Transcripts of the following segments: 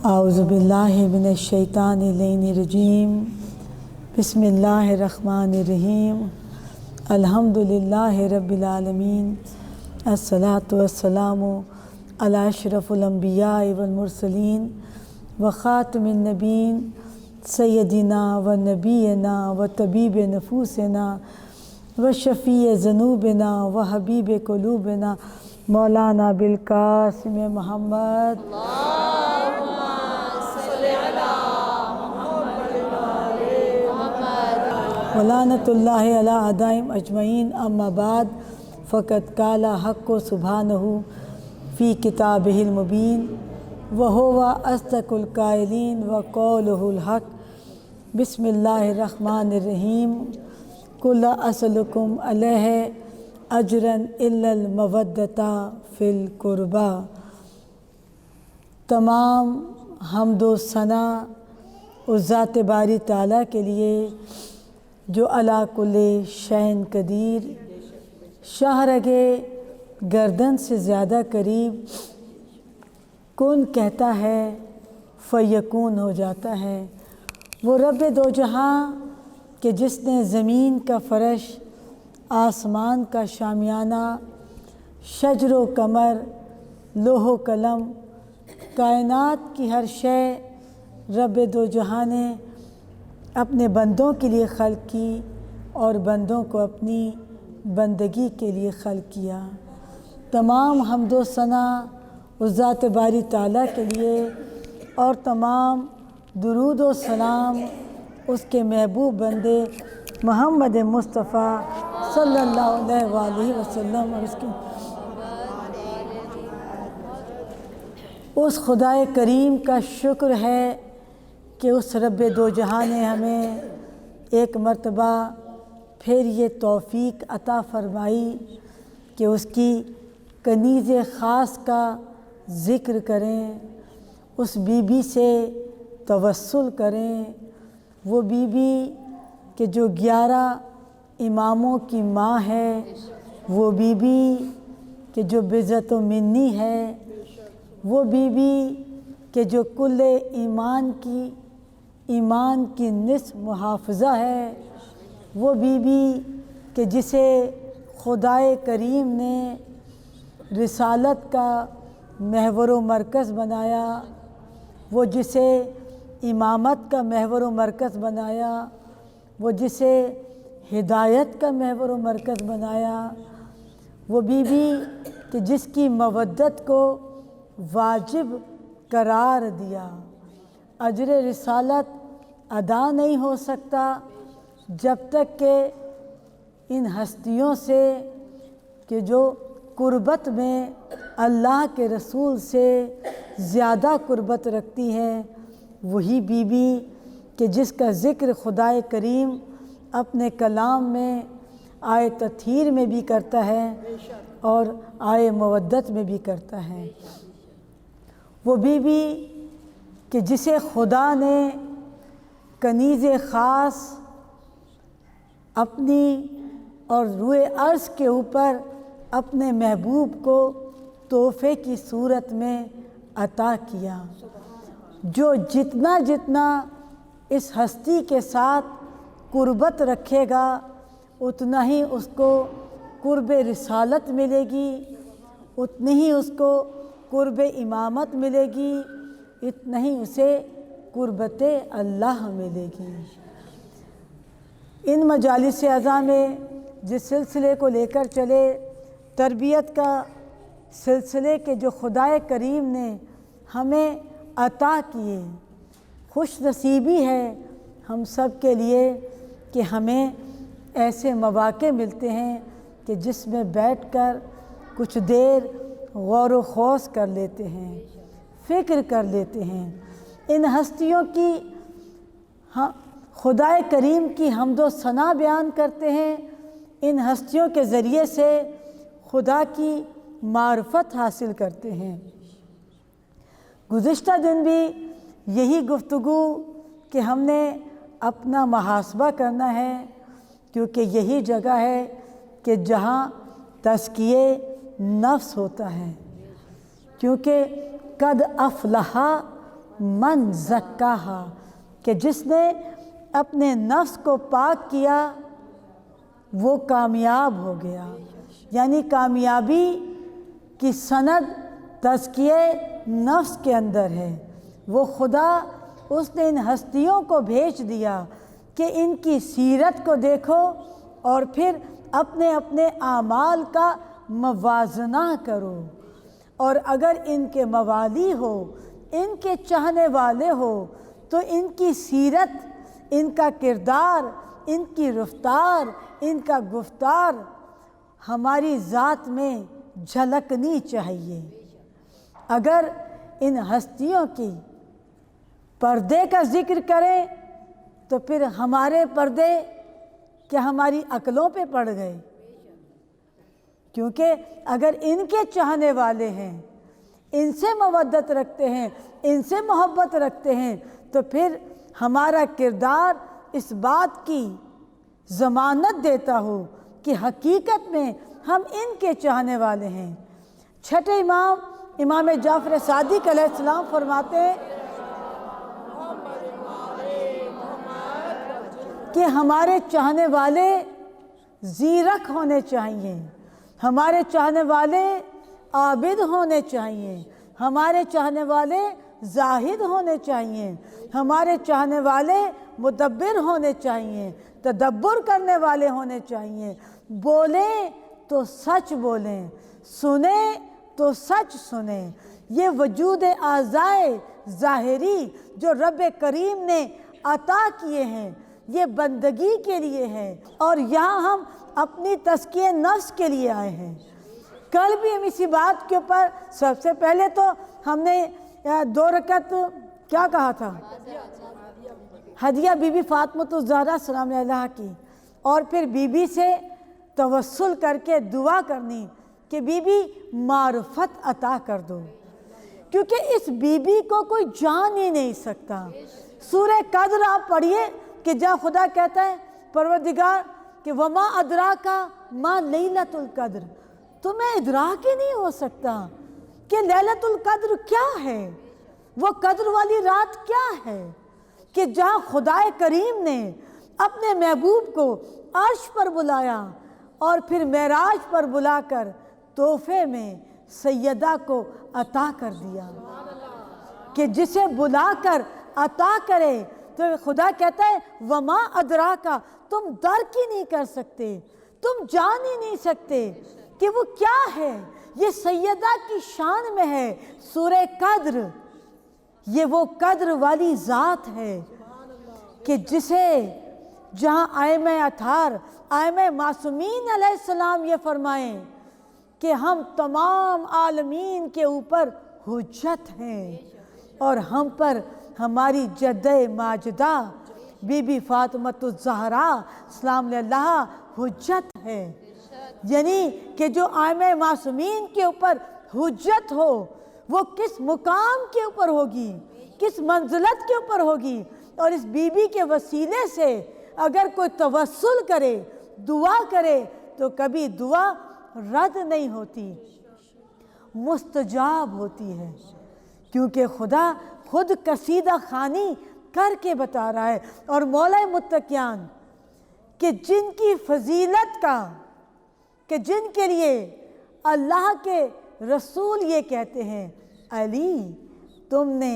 اعوذ باللہ من الشیطان الرجیم بسم اللہ الرحمن الرحیم الحمد للہ رب العالمین الصلاۃ والسلام علی اشرف الانبیاء والمرسلین وخاتم النبیین سیدنا و نبینا و طبیب نفوسنا و شفیع ذنوبنا و حبیب قلوبنا مولانا بالقاسم محمد ولعنۃ اللہ علی اعدائہم اجمعین اما بعد فقد قال حق سبحانہ فی کتابہ المبین وہو اصدق القائلین وقولہ الحق بسم اللہ الرحمن الرحیم قل اسألکم علیہ اجرا الا المودۃ فی القربی۔ تمام حمد و ثنا اس ذات باری تعالیٰ کے لیے جو علی کل شیء قدیر، شاہرگ گردن سے زیادہ قریب، کن کہتا ہے فیکون ہو جاتا ہے۔ وہ رب دو جہاں کہ جس نے زمین کا فرش، آسمان کا شامیانہ، شجر و قمر، لوح و قلم، کائنات کی ہر شے رب دو جہاں نے اپنے بندوں کے لیے خلق کی اور بندوں کو اپنی بندگی کے لیے خلق کیا۔ تمام حمد و ثنا اس ذات باری تعالیٰ کے لیے اور تمام درود و سلام اس کے محبوب بندے محمد مصطفیٰ صلی اللہ علیہ وآلہ وسلم اور اس خدائے کریم کا شکر ہے کہ اس رب دو جہاں نے ہمیں ایک مرتبہ پھر یہ توفیق عطا فرمائی کہ اس کی کنیز خاص کا ذکر کریں، اس بی بی سے توسل کریں، وہ بی بی کہ جو 11 اماموں کی ماں ہے، وہ بی بی کہ جو بذات و منی ہے، وہ بی بی کہ جو کل ایمان کی نصف محافظہ ہے، وہ بی بی کہ جسے خدائے کریم نے رسالت کا محور و مرکز بنایا، وہ جسے امامت کا محور و مرکز بنایا، وہ جسے ہدایت کا محور و مرکز بنایا، وہ بی بی کہ جس کی مودت کو واجب قرار دیا۔ اجر رسالت ادا نہیں ہو سکتا جب تک کہ ان ہستیوں سے کہ جو قربت میں اللہ کے رسول سے زیادہ قربت رکھتی ہیں، وہی بی بی کہ جس کا ذکر خدائے کریم اپنے کلام میں آئے تطہیر میں بھی کرتا ہے اور آئے مودت میں بھی کرتا ہے، وہ بی بی کہ جسے خدا نے کنیز خاص اپنی اور روئے عرض کے اوپر اپنے محبوب کو تحفے کی صورت میں عطا کیا، جو جتنا اس ہستی کے ساتھ قربت رکھے گا اتنا ہی اس کو قرب رسالت ملے گی، اتنی ہی اس کو قرب امامت ملے گی، اتنا ہی اسے قربت اللہ ملے گی۔ ان مجالس اعضاء میں جس سلسلے کو لے کر چلے، تربیت کا سلسلے کے جو خدائے کریم نے ہمیں عطا کیے، خوش نصیبی ہے ہم سب کے لیے کہ ہمیں ایسے مواقع ملتے ہیں کہ جس میں بیٹھ کر کچھ دیر غور و خوض کر لیتے ہیں، فکر کر لیتے ہیں، ان ہستیوں کی خدائے کریم کی حمد و ثنا بیان کرتے ہیں، ان ہستیوں کے ذریعے سے خدا کی معرفت حاصل کرتے ہیں۔ گزشتہ دن بھی یہی گفتگو کہ ہم نے اپنا محاسبہ کرنا ہے، کیونکہ یہی جگہ ہے کہ جہاں تزکیے نفس ہوتا ہے، کیونکہ قد افلح मन ज़क्काहा, कि जिसने अपने नफ्स को पाक किया वो कामयाब हो गया। यानी कामयाबी की सनद तज़किये नफ्स के अंदर है। वो खुदा उसने इन हस्तियों को भेज दिया कि इनकी सीरत को देखो और फिर अपने अपने आमाल का मवाजना करो, और अगर इनके मवाली हो, इनके चाहने वाले हो, तो इनकी सीरत, इनका किरदार, इनकी रफ्तार, इनका गुफ्तार हमारी ज़ात में झलकनी चाहिए। अगर इन हस्तियों की पर्दे का जिक्र करें तो फिर हमारे पर्दे क्या हमारी अक्लों पे पड़ गए? क्योंकि अगर इनके चाहने वाले हैं, इनसे मवद्दत रखते हैं, इनसे मोहब्बत रखते हैं, तो फिर हमारा किरदार इस बात की ज़मानत देता हो कि हकीकत में हम इनके चाहने वाले हैं। छठे इमाम जाफ़र सादिक अलैहिस्सलाम फरमाते हैं कि हमारे चाहने वाले ज़ीरक होने चाहिए, हमारे चाहने वाले आबिद होने चाहिए, हमारे चाहने वाले जाहिद होने चाहिए, हमारे चाहने वाले मुदब्बिर होने चाहिए, तदब्बुर करने वाले होने चाहिए। बोले तो सच बोलें, सुने तो सच सुने। ये वजूद आज़ाए ज़ाहिरी जो रब करीम ने अता किए हैं, ये बंदगी के लिए है, और यहाँ हम अपनी तज़किये नफ्स के लिए आए हैं। कल भी हम इसी बात के ऊपर, सबसे पहले तो हमने 2 रकअत क्या कहा था, हदिया बीबी फातिमा ज़हरा सलाम अलैहा की, और फिर बीबी से तवस्सुल करके दुआ करनी कि बीबी मार्फत अता कर दो, क्योंकि इस बीबी को कोई जान ही नहीं सकता। सूरह कद्र आप पढ़िए कि जहाँ खुदा कहता है परवरदिगार कि वमा अदरा का माँ लैलतुल कद्र, तुम्हें इदराक ही नहीं हो सकता कि लैलतुल कद्र क्या है, वो कद्र वाली रात क्या है, कि जहाँ खुदाए करीम ने अपने महबूब को अर्श पर बुलाया और फिर मेराज पर बुलाकर तोहफे में सैयदा को अता कर दिया, कि जिसे बुलाकर अता करे तो खुदा कहता है वमा अदरा का, तुम दर्क ही नहीं कर सकते, तुम जान ही नहीं सकते कि वो क्या है। ये सैयदा की शान में है सूरह कद्र। ये वो कद्र वाली ज़ात है कि जिसे जहाँ आइमे अथार, आइमे मासूमीन अलैहिस्सलाम ये फरमाएं कि हम तमाम आलमीन के ऊपर हुज्जत हैं, और हम पर हमारी जद्दे माजदा बीबी फातिमा ज़हरा सलाम अलैहा हुज्जत है। यानी कि जो आइमे मासूमीन के ऊपर हुज्जत हो वो किस मुकाम के ऊपर होगी, किस मंजिलत के ऊपर होगी। और इस बीबी के वसीले से अगर कोई तवस्सुल करे, दुआ करे, तो कभी दुआ रद्द नहीं होती, मुस्तजाब होती है, क्योंकि खुदा खुद कसीदा खानी करके बता रहा है। और मौला मुत्तकियान कि जिनकी फजीलत का, कि जिनके लिए अल्लाह के रसूल ये कहते हैं अली तुमने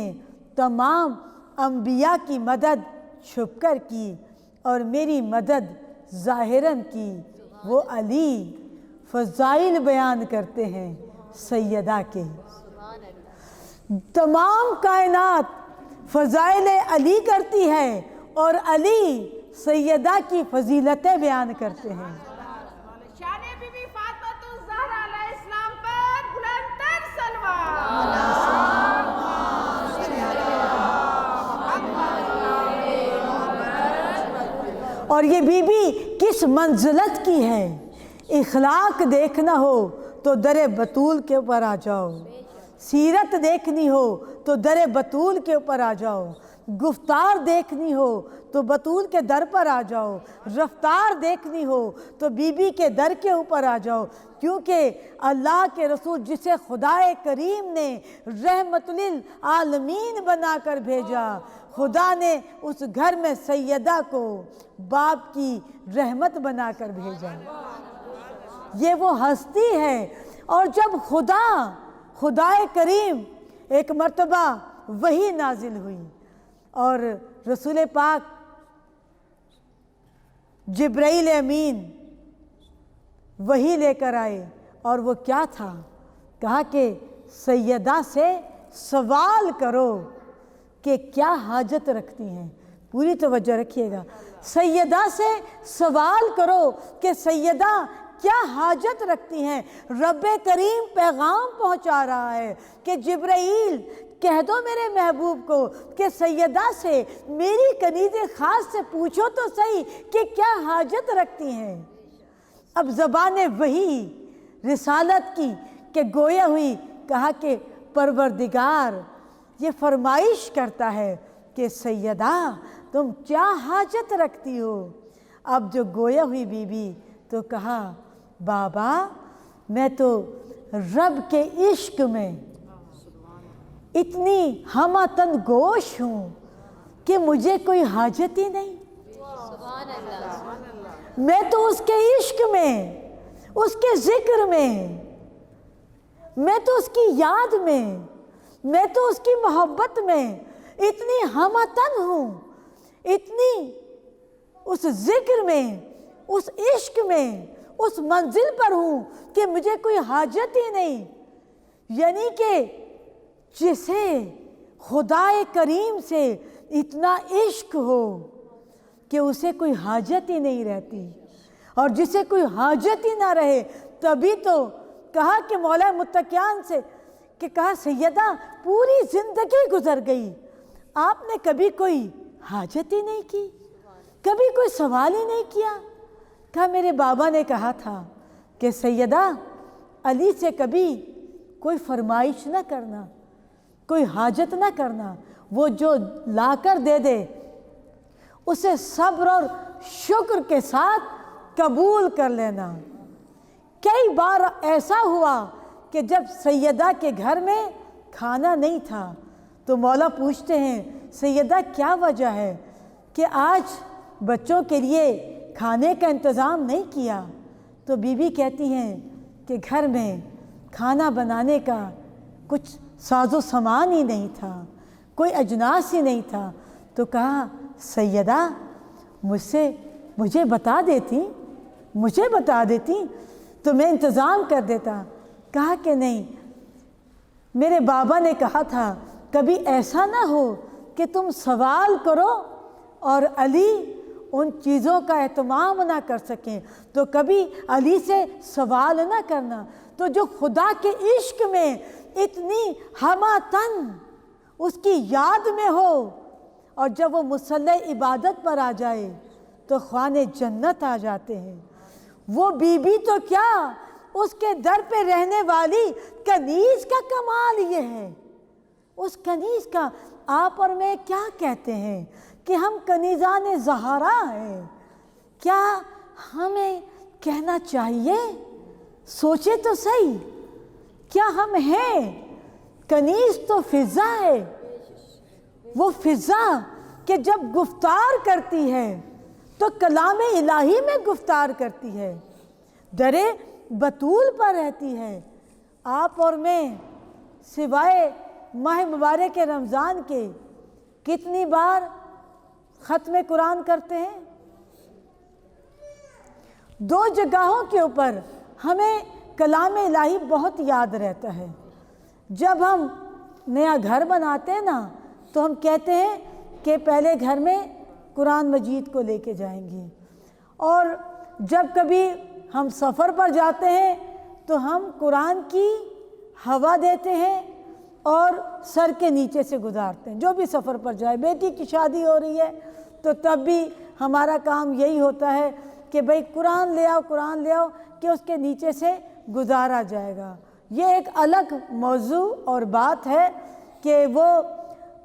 तमाम अंबिया की मदद छुपकर की और मेरी मदद ज़ाहिरन की, वो अली फ़ज़ाइल बयान करते हैं सैयदा के। तमाम कायनात फ़ज़ाइल अली करती है और अली सैयदा की फजीलतें बयान करते हैं। शाने बीबी फातिमा ज़हरा अलैहिस्सलाम पर बुलंदतर सलवात। और ये बीबी किस मंजिलत की है, इखलाक देखना हो तो दरे बतूल के ऊपर आ जाओ, सीरत देखनी हो تو در بطول کے اوپر آ جاؤ، گفتار دیکھنی ہو تو بطول کے در پر آ جاؤ، رفتار دیکھنی ہو تو بی بی کے در کے اوپر آ جاؤ، کیونکہ اللہ کے رسول جسے خدا کریم نے رحمت للعالمین بنا کر بھیجا، خدا نے اس گھر میں سیدہ کو باپ کی رحمت بنا کر بھیجا۔ یہ وہ ہستی ہے۔ اور جب خدا کریم ایک مرتبہ وحی نازل ہوئی اور رسول پاک جبرائیل امین وحی لے کر آئے، اور وہ کیا تھا؟ کہا کہ سیدہ سے سوال کرو کہ کیا حاجت رکھتی ہیں۔ پوری توجہ رکھیے گا، سیدہ سے سوال کرو کہ سیدہ کیا حاجت رکھتی ہیں۔ رب کریم پیغام پہنچا رہا ہے کہ جبرائیل کہہ دو میرے محبوب کو کہ سیدہ سے میری کنیز خاص سے پوچھو تو صحیح کہ کیا حاجت رکھتی ہیں۔ اب زبان وحی رسالت کی کہ گویا ہوئی، کہا کہ پروردگار یہ فرمائش کرتا ہے کہ سیدہ تم کیا حاجت رکھتی ہو۔ اب جو گویا ہوئی بی بی تو کہا بابا میں تو رب کے عشق میں اتنی ہمہ تن گوش ہوں کہ مجھے کوئی حاجت ہی نہیں۔ میں تو اس کے عشق میں، اس کے ذکر میں تو اس کی یاد میں تو اس کی محبت میں اتنی ہمہ تن ہوں، اتنی اس ذکر میں، اس عشق میں، اس منزل پر ہوں کہ مجھے کوئی حاجت ہی نہیں۔ یعنی کہ جسے خدا کریم سے اتنا عشق ہو کہ اسے کوئی حاجت ہی نہیں رہتی، اور جسے کوئی حاجت ہی نہ رہے تبھی تو کہا کہ مولا متقیان سے کہ کہا سیدہ پوری زندگی گزر گئی، آپ نے کبھی کوئی حاجت ہی نہیں کی، کبھی کوئی سوال ہی نہیں کیا۔ کہا میرے بابا نے کہا تھا کہ سیدہ علی سے کبھی کوئی فرمائش نہ کرنا، کوئی حاجت نہ کرنا، وہ جو لا کر دے دے اسے صبر اور شکر کے ساتھ قبول کر لینا۔ کئی بار ایسا ہوا کہ جب سیدہ کے گھر میں کھانا نہیں تھا تو مولا پوچھتے ہیں سیدہ کیا وجہ ہے کہ آج بچوں کے لیے کھانے کا انتظام نہیں کیا؟ تو بی بی کہتی ہیں کہ گھر میں کھانا بنانے کا کچھ ساز و سامان ہی نہیں تھا، کوئی اجناس ہی نہیں تھا۔ تو کہا سیدہ مجھے بتا دیتی تو میں انتظام کر دیتا۔ کہا کہ نہیں، میرے بابا نے کہا تھا کبھی ایسا نہ ہو کہ تم سوال کرو اور علی ان چیزوں کا اہتمام نہ کر سکیں، تو کبھی علی سے سوال نہ کرنا۔ تو جو خدا کے عشق میں اتنی ہمہ تن اس کی یاد میں ہو، اور جب وہ مصلی عبادت پر آ جائے تو خوانے جنت آ جاتے ہیں۔ وہ بی بی تو کیا، اس کے در پہ رہنے والی کنیز کا کمال یہ ہے۔ اس کنیز کا آپ اور میں کیا کہتے ہیں کہ ہم کنیزان زہرا ہیں، کیا ہمیں کہنا چاہیے؟ سوچے تو صحیح، کیا ہم ہیں؟ کنیز تو فضا ہے، وہ فضا کہ جب گفتار کرتی ہے تو کلام الہی میں گفتار کرتی ہے، در بطول پر رہتی ہے۔ آپ اور میں سوائے ماہ مبارک رمضان کے کتنی بار ختم قرآن کرتے ہیں؟ 2 جگہوں کے اوپر ہمیں کلام الہی بہت یاد رہتا ہے۔ جب ہم نیا گھر بناتے ہیں نا تو ہم کہتے ہیں کہ پہلے گھر میں قرآن مجید کو لے کے جائیں گے، اور جب کبھی ہم سفر پر جاتے ہیں تو ہم قرآن کی ہوا دیتے ہیں اور سر کے نیچے سے گزارتے ہیں۔ جو بھی سفر پر جائے، بیٹی کی شادی ہو رہی ہے تو تب بھی ہمارا کام یہی ہوتا ہے کہ بھئی قرآن لے آؤ کہ اس کے نیچے سے گزارا جائے گا۔ یہ ایک الگ موضوع اور بات ہے کہ وہ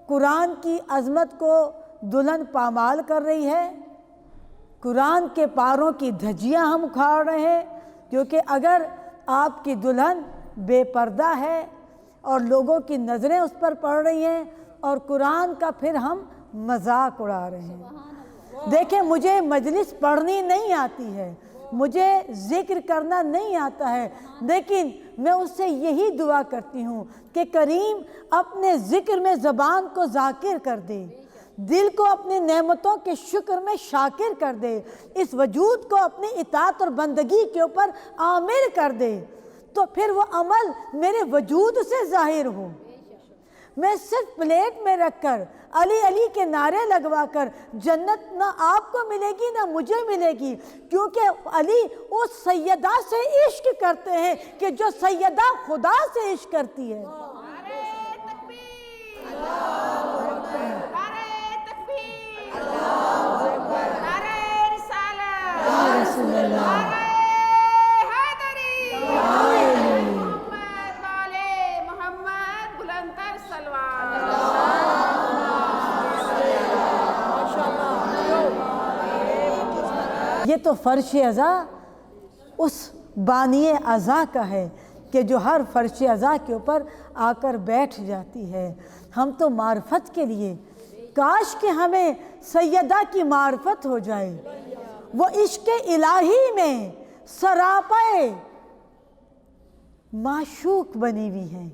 قرآن کی عظمت کو دلہن پامال کر رہی ہے، قرآن کے پاروں کی دھجیاں ہم اکھاڑ رہے ہیں، کیونکہ اگر آپ کی دلہن بے پردہ ہے اور لوگوں کی نظریں اس پر پڑ رہی ہیں اور قرآن کا پھر ہم مذاق اڑا رہے ہیں۔ دیکھیں، مجھے مجلس پڑھنی نہیں آتی ہے، مجھے ذکر کرنا نہیں آتا ہے، لیکن میں اس سے یہی دعا کرتی ہوں کہ کریم اپنے ذکر میں زبان کو ذاکر کر دے، دل کو اپنی نعمتوں کے شکر میں شاکر کر دے، اس وجود کو اپنی اطاعت اور بندگی کے اوپر عامر کر دے، تو پھر وہ عمل میرے وجود سے ظاہر ہو۔ میں صرف پلیٹ میں رکھ کر علی علی کے نعرے لگوا کر جنت نہ آپ کو ملے گی نہ مجھے ملے گی، کیونکہ علی اس سیدہ سے عشق کرتے ہیں کہ جو سیدہ خدا سے عشق کرتی ہے۔ نعرے تکبیر، نعرے تکبیر، نعرے رسالت، نعرے حیدری، محمد والے محمد، بلندتر سلوات۔ یہ تو فرش عزا اس بانی عزا کا ہے کہ جو ہر فرش عزا کے اوپر آ کر بیٹھ جاتی ہے۔ ہم تو معرفت کے لیے، کاش کہ ہمیں سیدہ کی معرفت ہو جائے، وہ عشق الہی میں سراپے معشوق بنی ہوئی ہیں،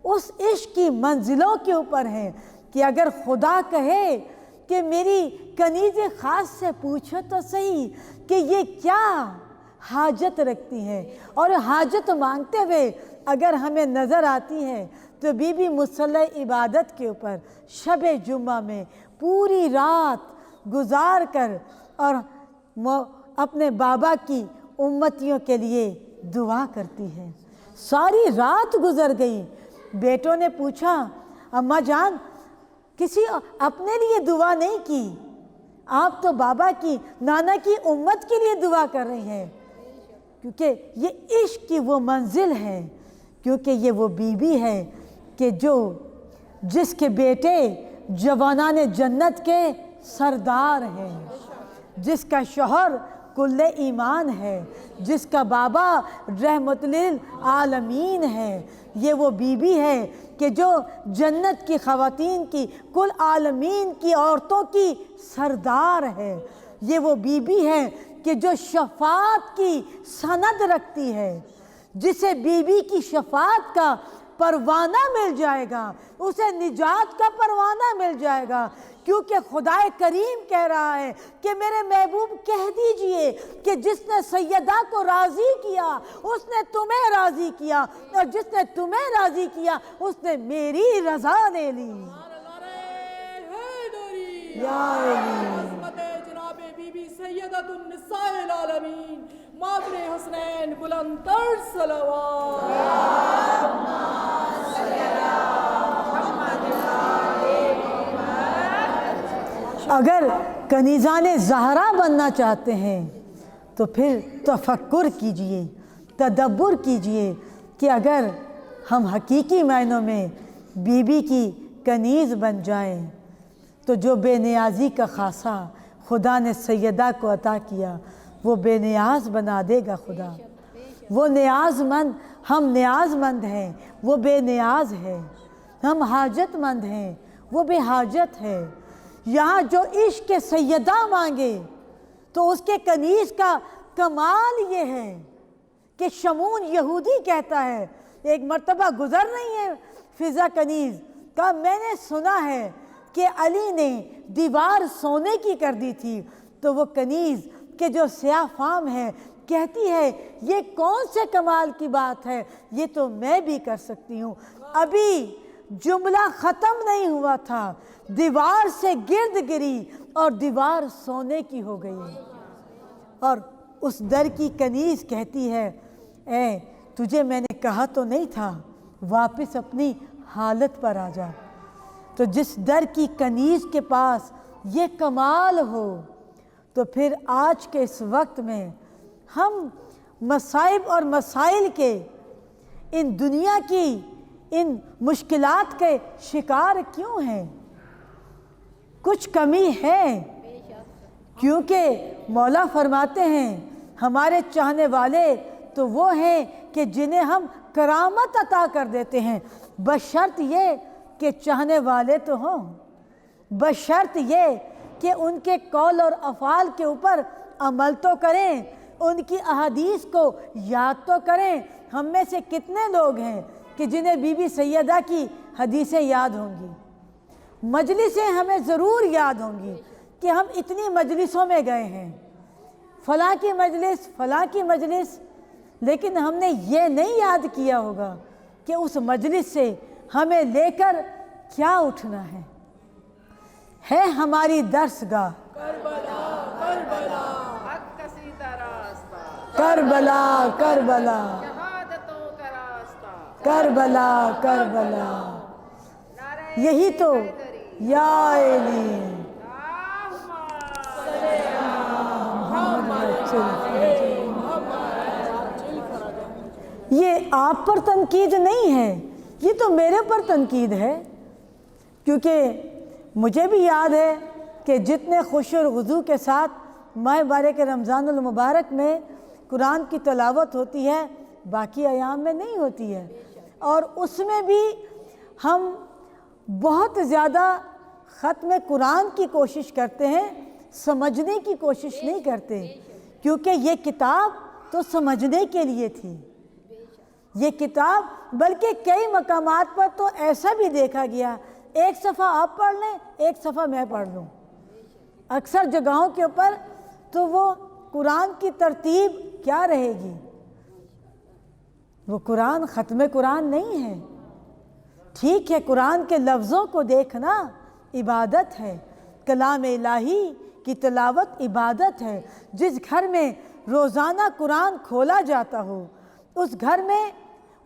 اس عشق کی منزلوں کے اوپر ہیں کہ اگر خدا کہے کہ میری کنیز خاص سے پوچھو تو صحیح کہ یہ کیا حاجت رکھتی ہیں، اور حاجت مانگتے ہوئے اگر ہمیں نظر آتی ہے تو بی بی مصلی عبادت کے اوپر شب جمعہ میں پوری رات گزار کر اور اپنے بابا کی امتیوں کے لیے دعا کرتی ہے۔ ساری رات گزر گئی، بیٹوں نے پوچھا اماں جان کسی اپنے لیے دعا نہیں کی، آپ تو بابا کی نانا کی امت کے لیے دعا کر رہی ہیں، کیونکہ یہ عشق کی وہ منزل ہے، کیونکہ یہ وہ بی بی ہے کہ جس کے بیٹے جوانان جنت کے سردار ہیں، جس کا شوہر کل ایمان ہے، جس کا بابا رحمت للعالمین ہے۔ یہ وہ بی بی ہے کہ جو جنت کی خواتین کی، کل عالمین کی عورتوں کی سردار ہے۔ یہ وہ بی بی ہے کہ جو شفاعت کی سند رکھتی ہے، جسے بی بی کی شفاعت کا پروانہ مل جائے گا، اسے نجات کا پروانہ مل جائے گا، کیونکہ خدا کریم کہہ رہا ہے کہ میرے محبوب کہہ دیجئے کہ جس نے سیدہ کو راضی کیا اس نے تمہیں راضی کیا، اور جس نے تمہیں راضی کیا اس نے میری رضا لے لی۔ یا عظمت جناب بی بی سیدۃ النساء العالمین مادر حسنین، بلندتر صلوات۔ اگر کنیزان زہرا بننا چاہتے ہیں تو پھر تفکر کیجئے، تدبر کیجئے کہ اگر ہم حقیقی معنوں میں بی بی کی کنیز بن جائیں تو جو بے نیازی کا خاصہ خدا نے سیدہ کو عطا کیا وہ بے نیاز بنا دے گا خدا۔ وہ نیاز مند، ہم نیاز مند ہیں، وہ بے نیاز ہے، ہم حاجت مند ہیں، وہ بے حاجت ہے۔ یہاں جو عشق سیدہ مانگے تو اس کے کنیز کا کمال یہ ہے کہ شمون یہودی کہتا ہے، ایک مرتبہ گزر رہی ہے فضا کنیز کا، میں نے سنا ہے کہ علی نے دیوار سونے کی کر دی تھی، تو وہ کنیز کہ جو سیاہ فام ہے کہتی ہے یہ کون سے کمال کی بات ہے، یہ تو میں بھی کر سکتی ہوں۔ ابھی جملہ ختم نہیں ہوا تھا، دیوار سے گرد گری اور دیوار سونے کی ہو گئی، اور اس در کی کنیز کہتی ہے اے تجھے میں نے کہا تو نہیں تھا واپس اپنی حالت پر آ جا۔ تو جس در کی کنیز کے پاس یہ کمال ہو تو پھر آج کے اس وقت میں ہم مصائب اور مسائل کے ان دنیا کی इन मुश्किलात के शिकार क्यों हैं? कुछ कमी है, क्योंकि मौला फरमाते हैं हमारे चाहने वाले तो वो हैं कि जिन्हें हम करामत अता कर देते हैं, बशर्त ये कि चाहने वाले तो हों, बशर्त ये कि उनके कौल और अफ़ाल के ऊपर अमल तो करें, उनकी अहादीस को याद तो करें। हम में से कितने लोग हैं कि जिन्हें बीबी सैयदा की हदीसें याद होंगी, मजलिसें हमें ज़रूर याद होंगी कि हम इतनी मजलिसों में गए हैं, फ़लाँ की मजलिस, फ़लाँ की मजलिस, लेकिन हमने ये नहीं याद किया होगा कि उस मजलिस से हमें लेकर क्या उठना है हमारी दर्सगाह करबला करबला हक का सीधा रास्ता, करबला करबला शहादतों का रास्ता, करबला करबला। नारे यही तो हैदरी, या एली ये आप पर तनकीद नहीं है, ये तो मेरे पर तनकीद है, क्योंकि मुझे भी याद है कि जितने खुश और वज़ू के साथ माह बारक रमज़ानुल मुबारक में कुरान की तिलावत होती है, बाकी अयाम में नहीं होती है। और उसमें भी हम बहुत ज़्यादा ख़त्म कुरान की कोशिश करते हैं, समझने की कोशिश नहीं करते, क्योंकि ये किताब तो समझने के लिए थी। ये किताब बल्कि कई मकामात पर तो ऐसा भी देखा गया, एक सफ़ा आप पढ़ लें, एक सफ़ा मैं पढ़ लूँ। अक्सर जगहों के ऊपर तो वो कुरान की तरतीब क्या रहेगी, वो कुरान ख़त्म कुरान नहीं है। ठीक है, कुरान के लफ्ज़ों को देखना इबादत है, कलाम इलाही की तिलावत इबादत है। जिस घर में रोज़ाना कुरान खोला जाता हो, उस घर में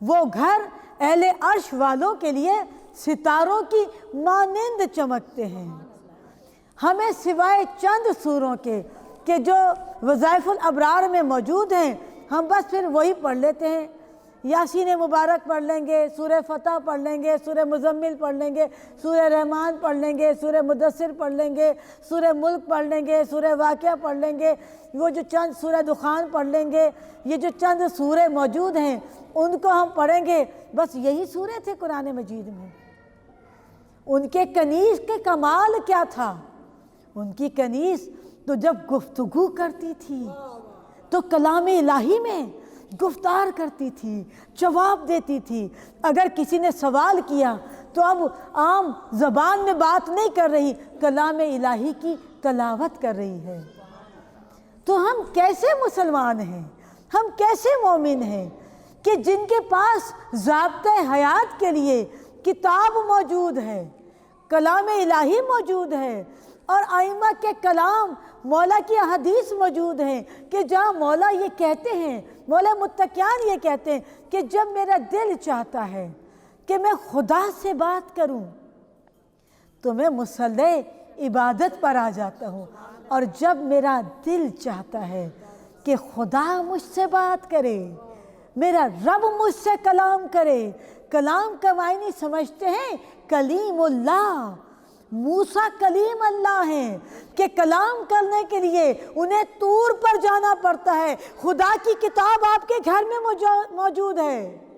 वो घर अहले अर्श वालों के लिए सितारों की मानिंद चमकते हैं। हमें सिवाय चंद सूरों के कि जो वज़ाइफुल अबरार में मौजूद हैं, हम बस फिर वही पढ़ लेते हैं। यासीन मुबारक पढ़ लेंगे, सूरह फतह पढ़ लेंगे, सूरह मुज़म्मिल पढ़ लेंगे, सूरह रहमान पढ़ लेंगे, सूरह मुदस्सिर पढ़ लेंगे, सूरह मुल्क पढ़ लेंगे, सूरह वाक़िया पढ़ लेंगे, वो जो चंद सूरह दुखान पढ़ लेंगे। ये जो चंद सूरह मौजूद हैं उनको हम पढ़ेंगे, बस यही सूरह थे कुरान मजीद में। उनके कनीज़ के कमाल क्या था? उनकी कनीज़ तो जब गुफ्तगू करती थी तो कलाम इलाही में गुफ्तार करती थी, जवाब देती थी। अगर किसी ने सवाल किया तो अब आम ज़बान में बात नहीं कर रही, कलाम इलाही की तलावत कर रही है। तो हम कैसे मुसलमान हैं, हम कैसे मोमिन हैं कि जिनके पास ज़ाब्ते हयात के लिए किताब मौजूद है, कलाम इलाही मौजूद है और आइमा के कलाम, मौला की हदीस मौजूद है कि जहाँ मौला ये कहते हैं, मौला मुत्तकियान ये कहते हैं कि जब मेरा दिल चाहता है कि मैं खुदा से बात करूं तो मैं मुसल्ले इबादत पर आ जाता हूँ, और जब मेरा दिल चाहता है कि खुदा मुझसे बात करे, मेरा रब मुझसे कलाम करे। कलाम का मायने समझते हैं? कलीमुल्लाह, मूसा कलीम अल्लाह हैं कि कलाम करने के लिए उन्हें तूर पर जाना पड़ता है। खुदा की किताब आपके घर में मौजूद है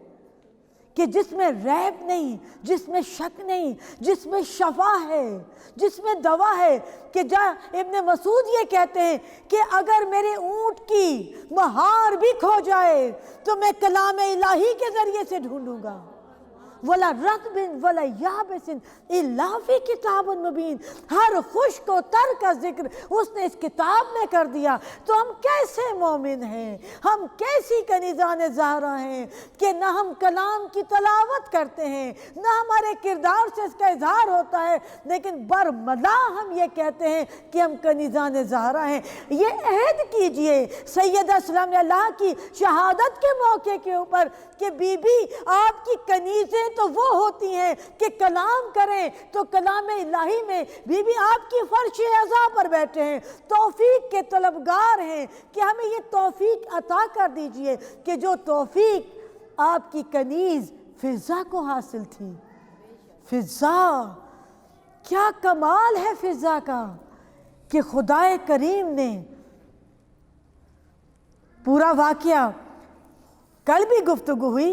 कि जिसमें रैब नहीं, जिसमें शक नहीं, जिसमें शफा है, जिसमें दवा है। कि जहाँ इब्न मसूद ये कहते हैं कि अगर मेरे ऊँट की महार भी खो जाए तो मैं कलाम इलाही के ज़रिए से ढूंढूंगा। वला रक़बिन वला याबिसिन इल्ला फी किताबिन मुबीन, हर खुश को तर का जिक्र उसने इस किताब में कर दिया। तो हम कैसे मोमिन हैं, हम कैसी कनीज़ान ज़हरा हैं कि ना हम कलाम की तलावत करते हैं, ना हमारे किरदार से इसका इजहार होता है, लेकिन बरमला हम ये कहते हैं कि हम कनीज़ान ज़हरा हैं। ये अहद कीजिए सैयदा सलाम अल्लाह की शहादत के मौके के ऊपर कि बीबी आपकी कनीज़ें तो वो होती हैं कि कलाम करें तो कलाम इलाही में बीबी आपकी फर्श अज़ा पर बैठे हैं, तौफीक के तलबगार हैं कि हमें ये तौफीक अता कर दीजिए कि जो तौफीक आपकी कनीज़ फिज़ा को हासिल थी। फिज़ा, क्या कमाल है फिज़ा का कि खुदाए करीम ने पूरा वाक़या, कल भी गुफ्तगू हुई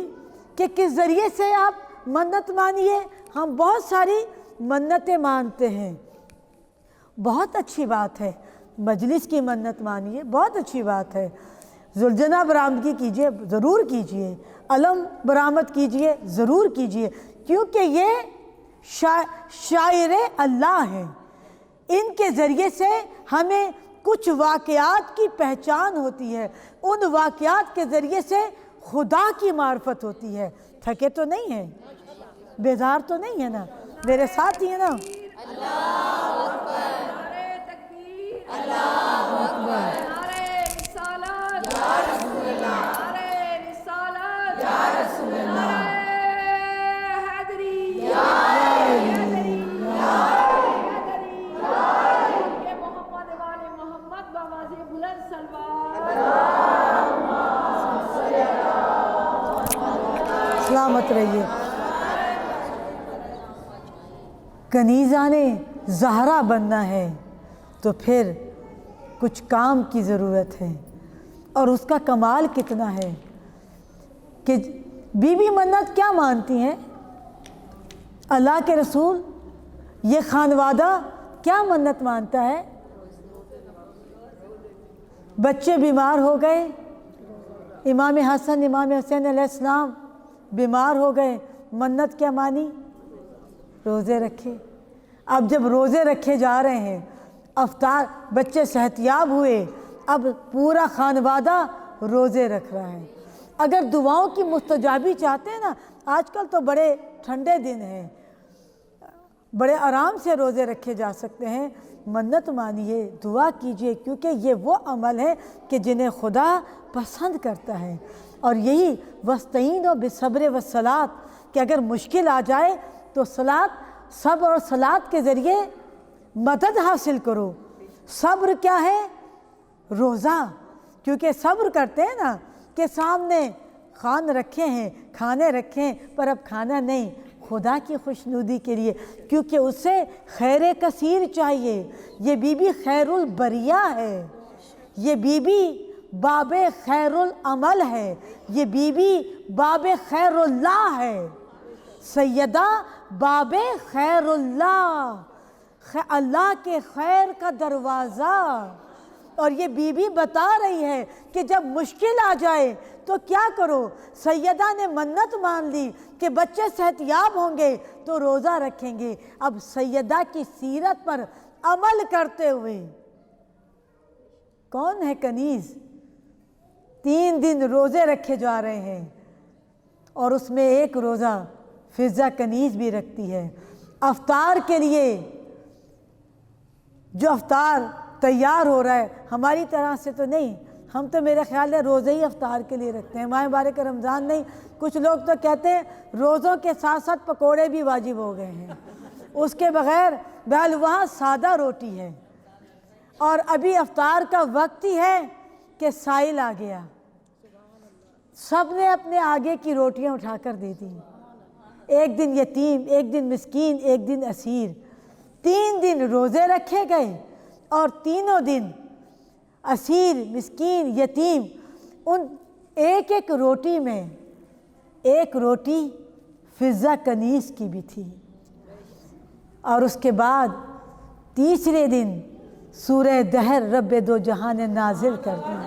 कि किस ज़रिए से आप मन्नत मानिए। हम बहुत सारी मन्नतें मानते हैं, बहुत अच्छी बात है। मजलिस की मन्नत मानिए, बहुत अच्छी बात है। जुलझना बरामदगी कीजिए, ज़रूर कीजिए। अलम बरामद कीजिए, ज़रूर कीजिए, क्योंकि ये शायर अल्लाह हैं। इनके ज़रिए से हमें कुछ वाक़यात की पहचान होती है, उन वाक़यात के ज़रिए से खुदा की मार्फत होती है। थके तो नहीं है, बेजार तो नहीं है ना, मेरे साथ ही है ना। नारे तकबीर, नारे रिसालत, नारे रिसालत, नारे हैदरी, के मोहम्मद वाले मोहम्मद बावाज़े बुलंद सलवात। सलामत रहिए। कनीज़ा ने ज़हरा बनना है तो फिर कुछ काम की ज़रूरत है, और उसका कमाल कितना है कि बीबी मन्नत क्या मानती हैं। अल्लाह के रसूल, ये खानवादा क्या मन्नत मानता है। बच्चे बीमार हो गए, इमाम हसन इमाम हुसैन अलैहिस्सलाम बीमार हो गए, मन्नत क्या मानी, रोज़े रखे। अब जब रोज़े रखे जा रहे हैं, अफ्तार, बच्चे सेहतियाब हुए, अब पूरा खानवादा रोज़े रख रहा है। अगर दुआओं की मुस्तजाबी चाहते हैं ना, आजकल तो बड़े ठंडे दिन हैं, बड़े आराम से रोज़े रखे जा सकते हैं। मन्नत मानिए, दुआ कीजिए, क्योंकि ये वो अमल है कि जिन्हें खुदा पसंद करता है। और यही वस्तईनो बिसब्र व सलात, कि अगर मुश्किल आ जाए तो सलात, सब्र और सलात के ज़रिए मदद हासिल करो। सब्र क्या है, रोज़ा, क्योंकि सब्र करते हैं ना कि सामने खान रखे हैं, खाने रखे हैं, पर अब खाना नहीं, खुदा की खुशनुदी के लिए, क्योंकि उसे खैर कसीर चाहिए। ये बीबी खैरुल बरिया है, ये बीबी बाबे खैरुल अमल है, ये बीबी बाबे खैरुल्लाह है, सैयदा बाबे खैरुल्लाह, अल्लाह के खैर का दरवाज़ा। और ये बीबी बता रही है कि जब मुश्किल आ जाए तो क्या करो। सैयदा ने मन्नत मान ली कि बच्चे सेहतियाब होंगे तो रोज़ा रखेंगे। अब सैयदा की सीरत पर अमल करते हुए, कौन है कनीज़, 3 दिन रोज़े रखे जा रहे हैं, और उसमें एक रोज़ा फिज़ा कनीज़ भी रखती है। अफ्तार के लिए जो अफ्तार तैयार हो रहा है, हमारी तरह से तो नहीं, हम तो मेरे ख्याल है रोज़े ही अफ्तार के लिए रखते हैं, माह मुबारक रमज़ान नहीं। कुछ लोग तो कहते हैं रोज़ों के साथ साथ पकोड़े भी वाजिब हो गए हैं, उसके बग़ैर बहल वहाँ सादा रोटी है। और अभी अफ्तार का वक्त ही है कि साइल आ गया, सब ने अपने आगे की रोटियां उठाकर दे दी। एक दिन यतीम, एक दिन मिस्कीन, एक दिन असीर, 3 दिन रोज़े रखे गए, और तीनों दिन असीर, मिस्कीन, यतीम, उन एक एक रोटी में एक रोटी फिज़ा कनीज़ की भी थी। और उसके बाद तीसरे दिन सूरह दहर रब्बे दो जहां ने नाजिल कर दी।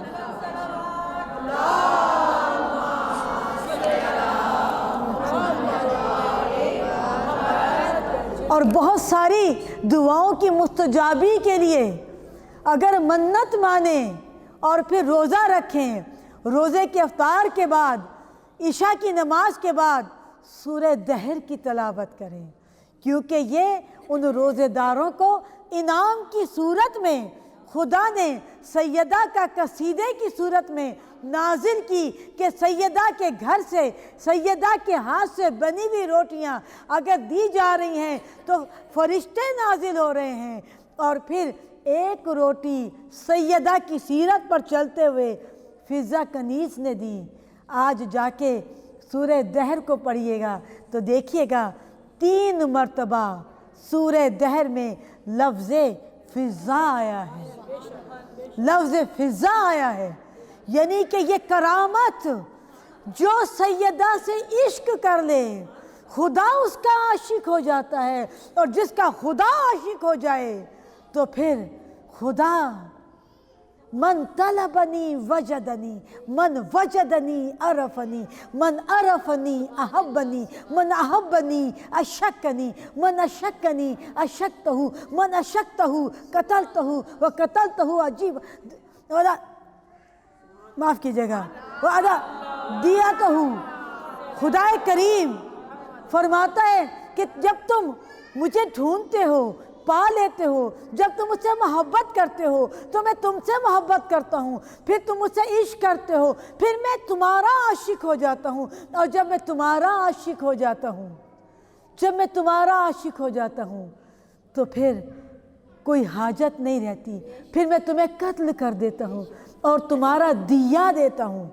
और बहुत सारी दुआओं की मुस्तजाबी के लिए अगर मन्नत माने और फिर रोज़ा रखें, रोज़े के अफ्तार के बाद, इशा की नमाज के बाद सूरह दहर की तलावत करें, क्योंकि ये उन रोज़ेदारों को इनाम की सूरत में खुदा ने सैयदा का कसीदे की सूरत में नाजिल की कि सैयदा के घर से, सैयदा के हाथ से बनी हुई रोटियां अगर दी जा रही हैं तो फरिश्ते नाजिल हो रहे हैं। और फिर एक रोटी सैयदा की सीरत पर चलते हुए फिज़ा कनीज़ ने दी। आज जाके सूरह दहर को पढ़िएगा तो देखिएगा 3 मर्तबा सूरह दहर में लफ्ज़ फिज़ा आया है, लफ्ज़ फिज़ा आया है। यानी कि ये करामत जो सैयदा से इश्क कर ले खुदा उसका आशिक हो जाता है, और जिसका खुदा आशिक हो जाए तो फिर खुदा मन तलबनी वजदनी, मन वजदनी अरफनी, मन अरफनी अहब्बनी, मन अहब्बनी अशक्कनी, मन अशक्कनी अशक्तहु, मन अशक्तहु कतलतहु व कतलतहु अजीब वाला, माफ़ कीजिएगा, वो अदा दिया तो हूँ। खुदाए करीम फरमाता है कि जब तुम मुझे ढूंढते हो, पा लेते हो, जब तुम मुझसे मोहब्बत करते हो तो मैं तुमसे मोहब्बत करता हूँ, फिर तुम मुझसे इश्क करते हो, फिर मैं तुम्हारा आशिक हो जाता हूँ, और जब मैं तुम्हारा आशिक हो जाता हूँ, जब मैं तुम्हारा आशिक हो जाता हूँ तो फिर कोई हाजत नहीं रहती, फिर मैं तुम्हें कत्ल कर देता हूँ और तुम्हारा दिया देता हूँ।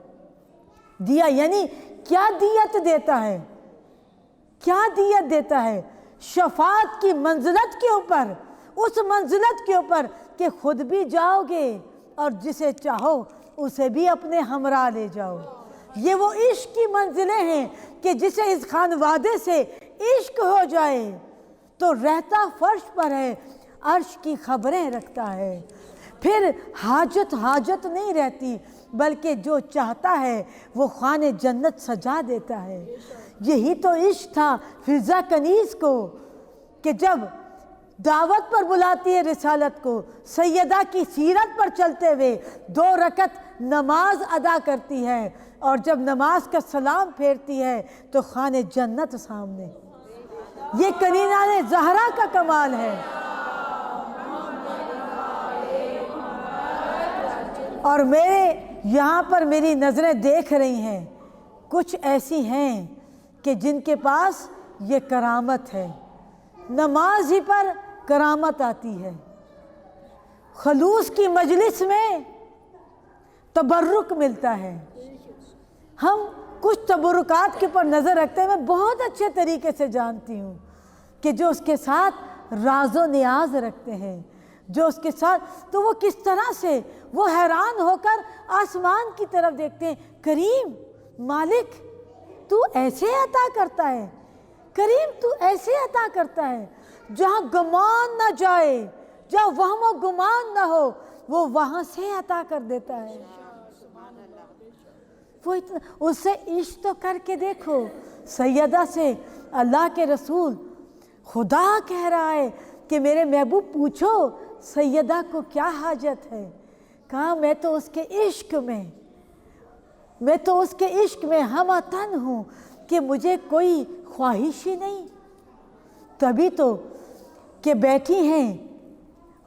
दिया यानी क्या दियत देता है, क्या दियत देता है? शफात की मंजिलत के ऊपर, उस मंजिलत के ऊपर कि खुद भी जाओगे और जिसे चाहो उसे भी अपने हमरा ले जाओ। ये वो इश्क की मंजिलें हैं कि जिसे इस खानवादे से इश्क हो जाए तो रहता फर्श पर है, अर्श की खबरें रखता है, फिर हाजत नहीं रहती, बल्कि जो चाहता है वो खाने जन्नत सजा देता है। यही तो इश्क था फिज़ा कनीज़ को कि जब दावत पर बुलाती है रिसालत को, सैयदा की सीरत पर चलते हुए 2 रकत नमाज अदा करती है, और जब नमाज का सलाम फेरती है तो खाने जन्नत सामने। ये कनीना ने ज़हरा का कमाल है। और मेरे यहाँ पर मेरी नज़रें देख रही हैं, कुछ ऐसी हैं कि जिनके पास ये करामत है, नमाज ही पर करामत आती है, खलूस की मजलिस में तबर्रुक मिलता है। हम कुछ तबरुकात के ऊपर नज़र रखते हैं, मैं बहुत अच्छे तरीके से जानती हूँ कि जो उसके साथ राज़ो नियाज रखते हैं, जो उसके साथ, तो वो किस तरह से वो हैरान होकर आसमान की तरफ देखते हैं। करीम मालिक तू ऐसे अता करता है, करीम तू ऐसे अता करता है, जहाँ गुमान ना जाए, जहाँ वहमो गुमान ना हो, वो वहाँ से अता कर देता है। वो इतना, उससे इश्क तो करके देखो। सैयदा से अल्लाह के रसूल खुदा कह रहा है कि मेरे महबूब पूछो सैयदा को क्या हाजत है। कहा मैं तो उसके इश्क में, मैं तो उसके इश्क में हमतन हूँ कि मुझे कोई ख्वाहिश ही नहीं। तभी तो कि बैठी हैं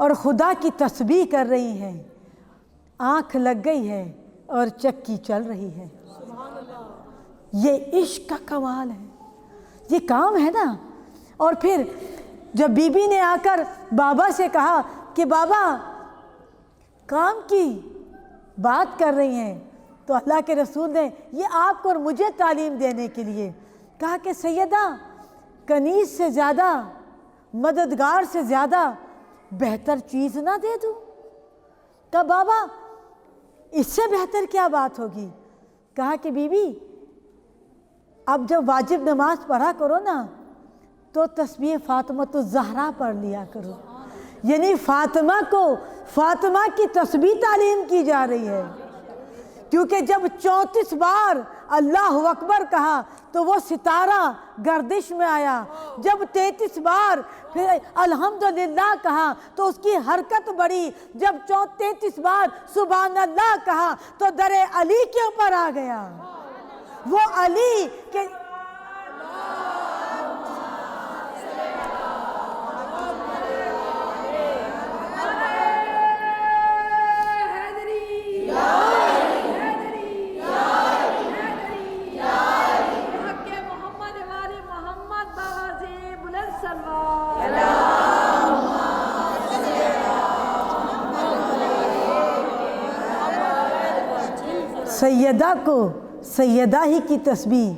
और खुदा की तस्बीह कर रही हैं, आँख लग गई है और चक्की चल रही है। ये इश्क का कमाल है, ये काम है ना। और फिर जब बीबी ने आकर बाबा से कहा कि बाबा काम की बात कर रही हैं, तो अल्लाह के रसूल ने ये आपको और मुझे तालीम देने के लिए कहा कि सैयदा कनीज़ से ज़्यादा, मददगार से ज़्यादा बेहतर चीज़ ना दे दूँ। कहा बाबा इससे बेहतर क्या बात होगी। कहा कि बीबी अब जब वाजिब नमाज पढ़ा करो ना तो तस्बीह फातिमा तो ज़हरा पढ़ लिया करो। यानी फातिमा को, फातिमा की तस्बीह तालीम की जा रही है, क्योंकि जब 34 बार अल्लाह अकबर कहा तो वो सितारा गर्दिश में आया। जब 33 बार फिर अल्हम्दुलिल्लाह कहा तो उसकी हरकत बढ़ी। जब 33 बार सुभान अल्लाह कहा तो दरे अली के ऊपर आ गया। वो अली के सैयदा को सैयदा ही की तस्बीह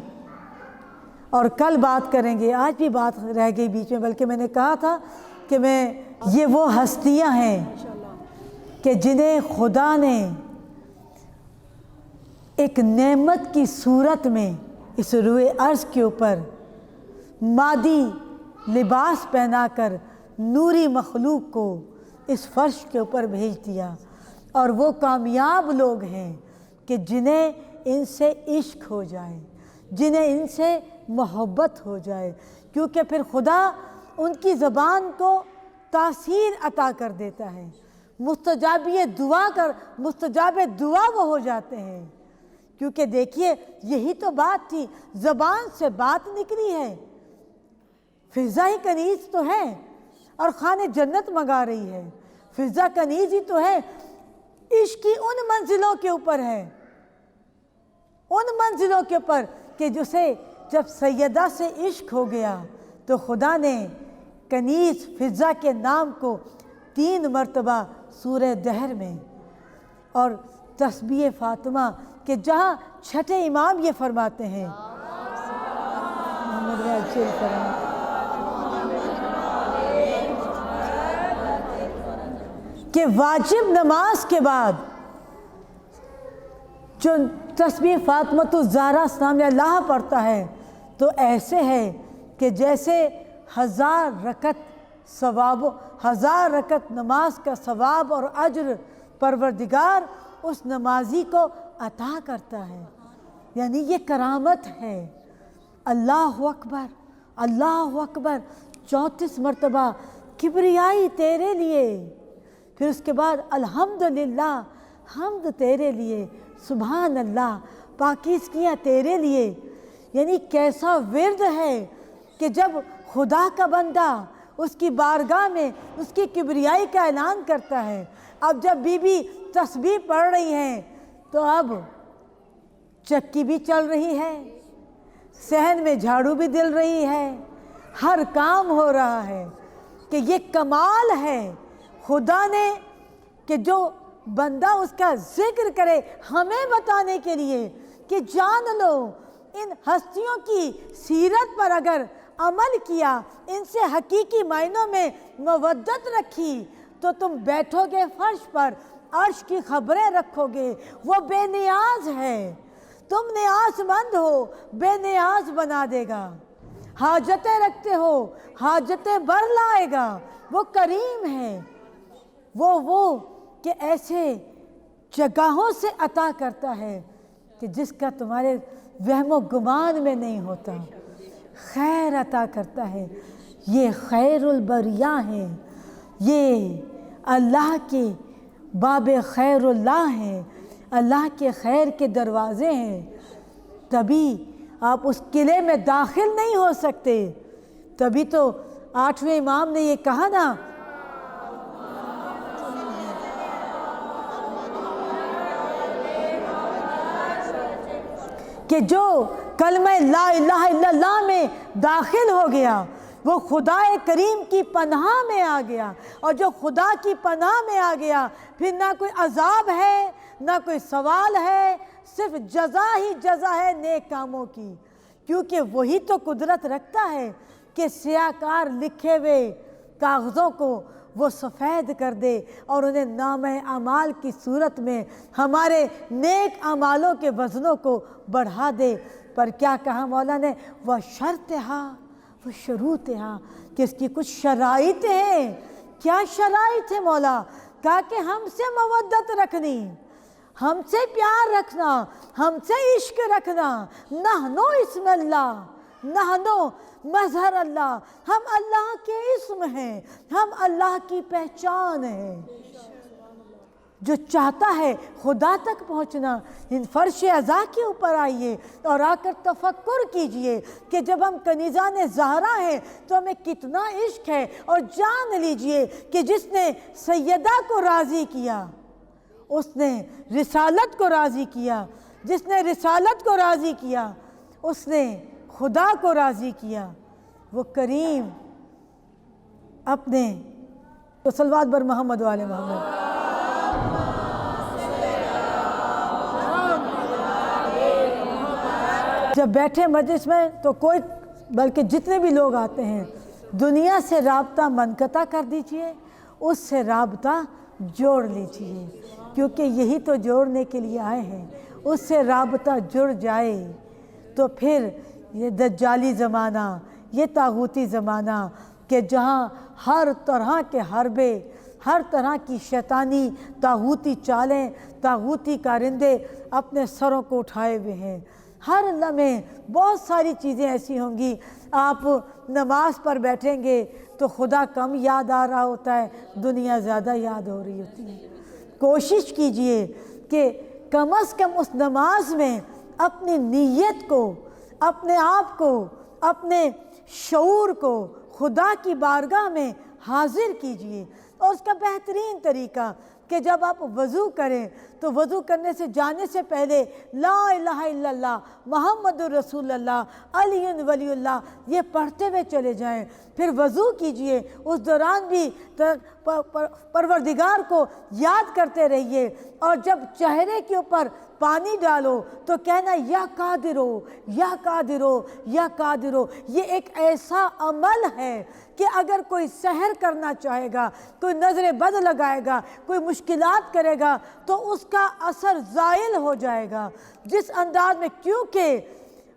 اور کل بات کریں گے، آج بھی بات رہ گئی بیچ میں، بلکہ میں نے کہا تھا کہ یہ وہ ہستیاں ہیں کہ جنہیں خدا نے ایک نعمت کی صورت میں اس روئے ارض کے اوپر مادی لباس پہنا کر نوری مخلوق کو اس فرش کے اوپر بھیج دیا، اور وہ کامیاب لوگ ہیں کہ جنہیں ان سے عشق ہو جائے، جنہیں ان سے محبت ہو جائے، کیونکہ پھر خدا ان کی زبان کو تاثیر عطا کر دیتا ہے، مستجاب دعا وہ ہو جاتے ہیں۔ کیونکہ دیکھیے یہی تو بات تھی، زبان سے بات نکلی ہے، فضا ہی کنیز تو ہے اور خانے جنت منگا رہی ہے، فضا کنیز ہی تو ہے، عشق کی ان منزلوں کے اوپر ہے، ان منزلوں کے اوپر کہ جسے جب سیدہ سے عشق ہو گیا تو خدا نے کنیز فضا کے نام کو 3 مرتبہ سورہ دہر میں، اور تسبیح فاطمہ کہ جہاں چھٹے امام یہ فرماتے ہیں کہ واجب نماز کے بعد جو تسبیح فاطمۃ الزہرا سلام اللہ پڑھتا ہے تو ایسے ہے کہ جیسے 1000 رکعت نماز کا ثواب اور اجر پروردگار اس نمازی کو عطا کرتا ہے، یعنی یہ کرامت ہے۔ اللہ اکبر، اللہ اکبر 34 مرتبہ کبریائی تیرے لیے، پھر اس کے بعد الحمدللہ حمد تیرے لیے، سبحان اللہ پاکیزگیاں تیرے لیے۔ یعنی کیسا ورد ہے کہ جب خدا کا بندہ اس کی بارگاہ میں اس کی کبریائی کا اعلان کرتا ہے۔ اب جب بی بی تسبیح پڑھ رہی ہیں تو اب چکی بھی چل رہی ہے، صحن میں جھاڑو بھی دل رہی ہے، ہر کام ہو رہا ہے، کہ یہ کمال ہے خدا نے کہ جو بندہ اس کا ذکر کرے ہمیں بتانے کے لیے کہ جان لو ان ہستیوں کی سیرت پر اگر عمل کیا، ان سے حقیقی معنوں میں مودت رکھی تو تم بیٹھو گے فرش پر، عرش کی خبریں رکھو گے۔ وہ بے نیاز ہے، تم نیاز مند ہو، بے نیاز بنا دے گا، حاجتیں رکھتے ہو حاجتیں بر لائے گا۔ وہ کریم ہے، وہ کہ ایسے جگہوں سے عطا کرتا ہے کہ جس کا تمہارے وہم و گمان میں نہیں ہوتا، خیر عطا کرتا ہے۔ یہ خیر البریہ ہیں، یہ اللہ کے باب خیر اللہ ہیں، اللہ کے خیر کے دروازے ہیں، تبھی آپ اس قلعے میں داخل نہیں ہو سکتے۔ تبھی تو 8ویں امام نے یہ کہا نا کہ جو کلمہ لا الہ الا اللہ میں داخل ہو گیا وہ خدا کریم کی پناہ میں آ گیا، اور جو خدا کی پناہ میں آ گیا پھر نہ کوئی عذاب ہے نہ کوئی سوال ہے، صرف جزا ہی جزا ہے نیک کاموں کی، کیونکہ وہی تو قدرت رکھتا ہے کہ سیاہ کار لکھے ہوئے کاغذوں کو وہ سفید کر دے اور انہیں نامہ اعمال کی صورت میں ہمارے نیک اعمالوں کے وزنوں کو بڑھا دے۔ پر کیا کہا مولا نے؟ وہ شرطہا وہ شروطہا، کہ اس کی کچھ شرائط ہیں۔ کیا شرائط ہے مولا؟ کہا کہ ہم سے مودت رکھنی، ہم سے پیار رکھنا، ہم سے عشق رکھنا، نحنو اسم اللہ، نحنو مظہر اللہ، ہم اللہ کے اسم ہیں، ہم اللہ کی پہچان ہیں۔ جو چاہتا ہے خدا تک پہنچنا، ان فرش عزا کے اوپر آئیے اور آ کر تفکر کیجئے کہ جب ہم کنیزان زہرا ہیں تو ہمیں کتنا عشق ہے، اور جان لیجئے کہ جس نے سیدہ کو راضی کیا اس نے رسالت کو راضی کیا، جس نے رسالت کو راضی کیا اس نے خدا کو راضی کیا۔ وہ کریم اپنے صلوات بر محمد و آل محمد۔ جب بیٹھے مجلس میں تو کوئی बल्कि जितने भी लोग आते हैं दुनिया से राब्ता मनक़ता कर दीजिए, उससे राब्ता जोड़ लीजिए, क्योंकि यही तो जोड़ने के लिए आए हैं। उससे राब्ता जुड़ जाए तो फिर ये दज्जाली ज़माना, ये तागूती ज़माना कि जहाँ हर तरह के हरबे, हर तरह की शैतानी तागूती चालें, तागूती कारिंदे अपने सरों को उठाए हुए हैं। हर लम्हे बहुत सारी चीज़ें ऐसी होंगी, आप नमाज पर बैठेंगे तो खुदा कम याद आ रहा होता है, दुनिया ज़्यादा याद हो रही होती है। कोशिश कीजिए कि कम अज़ कम उस नमाज में अपनी नीयत को, अपने आप को, अपने शऊर को खुदा की बारगाह में हाजिर कीजिए। और उसका बेहतरीन तरीका कि जब आप वज़ू करें तो वज़ू करने से जाने से पहले ला इलाहा इल्लल्लाह मुहम्मदुर रसूलुल्लाह अलीयुन वलीउल्लाह ये पढ़ते हुए चले जाएं। फिर वज़ू कीजिए, उस दौरान भी परवरदिगार को याद करते रहिए। और जब चेहरे के ऊपर पानी डालो तो कहना या कादिरो, या कादिरो, या कादिरो। ये एक ऐसा अमल है कि अगर कोई सहर करना चाहेगा, कोई नज़र बद लगाएगा, कोई मुश्किलात करेगा तो उसका असर ज़ाइल हो जाएगा। जिस अंदाज में, क्योंकि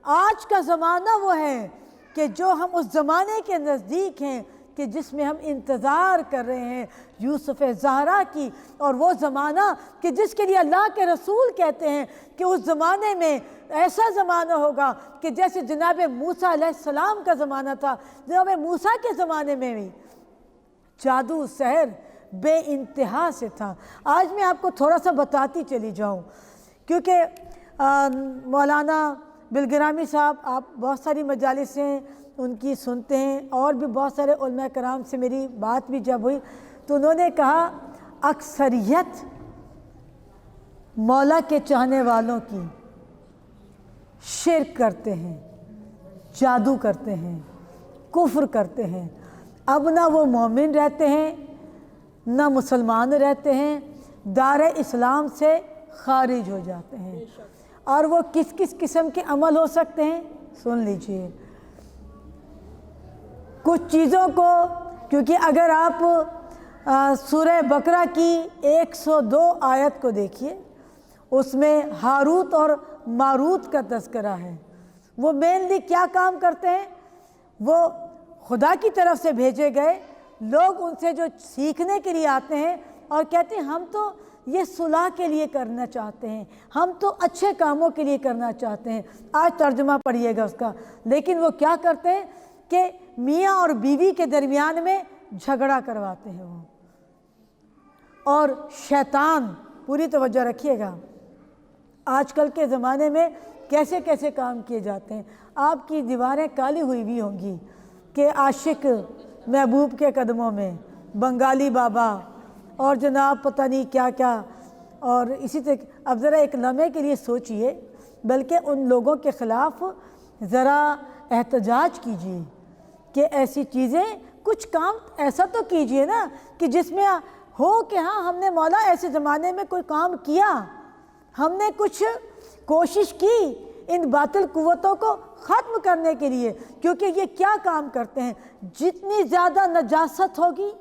आज का ज़माना वो है कि जो हम उस ज़माने के नज़दीक हैं कि जिसमें हम इंतज़ार कर रहे हैं यूसुफ़ ज़हरा की, और वो ज़माना कि जिसके लिए अल्लाह के रसूल कहते हैं कि उस ज़माने में ऐसा ज़माना होगा कि जैसे जनाब मूसा अलैहिस्सलाम का ज़माना था। जनाब मूसा के ज़माने में भी जादू सहर बे इंतहा से था। आज मैं आपको थोड़ा सा बताती चली जाऊँ, क्योंकि मौलाना बिलगिरामी साहब, आप बहुत सारी मजालिस हैं उनकी सुनते हैं, और भी बहुत सारे उलमा कराम से मेरी बात भी जब हुई तो उन्होंने कहा अक्सरियत मौला के चाहने वालों की शिर्क करते हैं, जादू करते हैं, कुफ्र करते हैं। अब ना वो मोमिन रहते हैं ना मुसलमान रहते हैं, दारे इस्लाम से खारिज हो जाते हैं। और वो किस किस किस्म के अमल हो सकते हैं सुन लीजिए। कुछ चीज़ों को, क्योंकि अगर आप सूरह बकरा की 102 आयत को देखिए, उसमें हारूत और मारूत का तज़किरा है। वो मेनली क्या काम करते हैं, वो खुदा की तरफ से भेजे गए लोग, उनसे जो सीखने के लिए आते हैं और कहते हैं हम तो ये सुलह के लिए करना चाहते हैं, हम तो अच्छे कामों के लिए करना चाहते हैं। आज तर्जुमा पढ़िएगा उसका। लेकिन वो क्या करते हैं कि मियाँ और बीवी के दरमियान में झगड़ा करवाते हैं वो। और शैतान, पूरी तवज्जो रखिएगा, आजकल के ज़माने में कैसे कैसे काम किए जाते हैं। आपकी दीवारें काली हुई भी होंगी कि आशिक महबूब के कदमों में, बंगाली बाबा और जनाब पता नहीं क्या क्या। और इसी तरह अब ज़रा एक लम्हे के लिए सोचिए, बल्कि उन लोगों के ख़िलाफ़ ज़रा एहतजाज कीजिए कि ऐसी चीज़ें, कुछ काम ऐसा तो कीजिए ना कि जिसमें हो कि हाँ हमने मौला ऐसे ज़माने में कोई काम किया, हमने कुछ कोशिश की इन बातिल कुव्वतों को ख़त्म करने के लिए। क्योंकि ये क्या काम करते हैं, जितनी ज़्यादा नजासत होगी,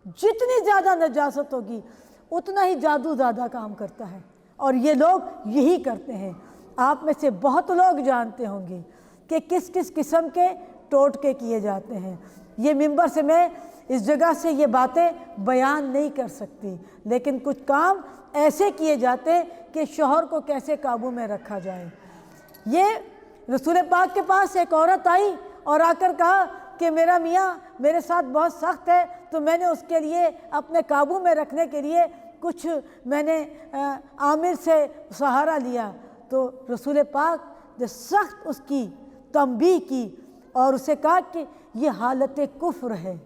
जितनी ज़्यादा नजासत होगी उतना ही जादू ज़्यादा काम करता है। और ये लोग यही करते हैं। आप में से बहुत लोग जानते होंगे कि किस किस किस्म के टोटके किए जाते हैं। ये मिंबर से मैं इस जगह से ये बातें बयान नहीं कर सकती, लेकिन कुछ काम ऐसे किए जाते हैं कि शौहर को कैसे काबू में रखा जाए। ये रसूल पाक के पास एक औरत आई और आकर कहा कि मेरा मियाँ मेरे साथ बहुत सख्त है, तो मैंने उसके लिए अपने काबू में रखने के लिए कुछ मैंने आमिर से सहारा लिया। तो रसूल पाक ने सख्त उसकी तंबीह की और उसे कहा कि ये हालत कुफ्र है।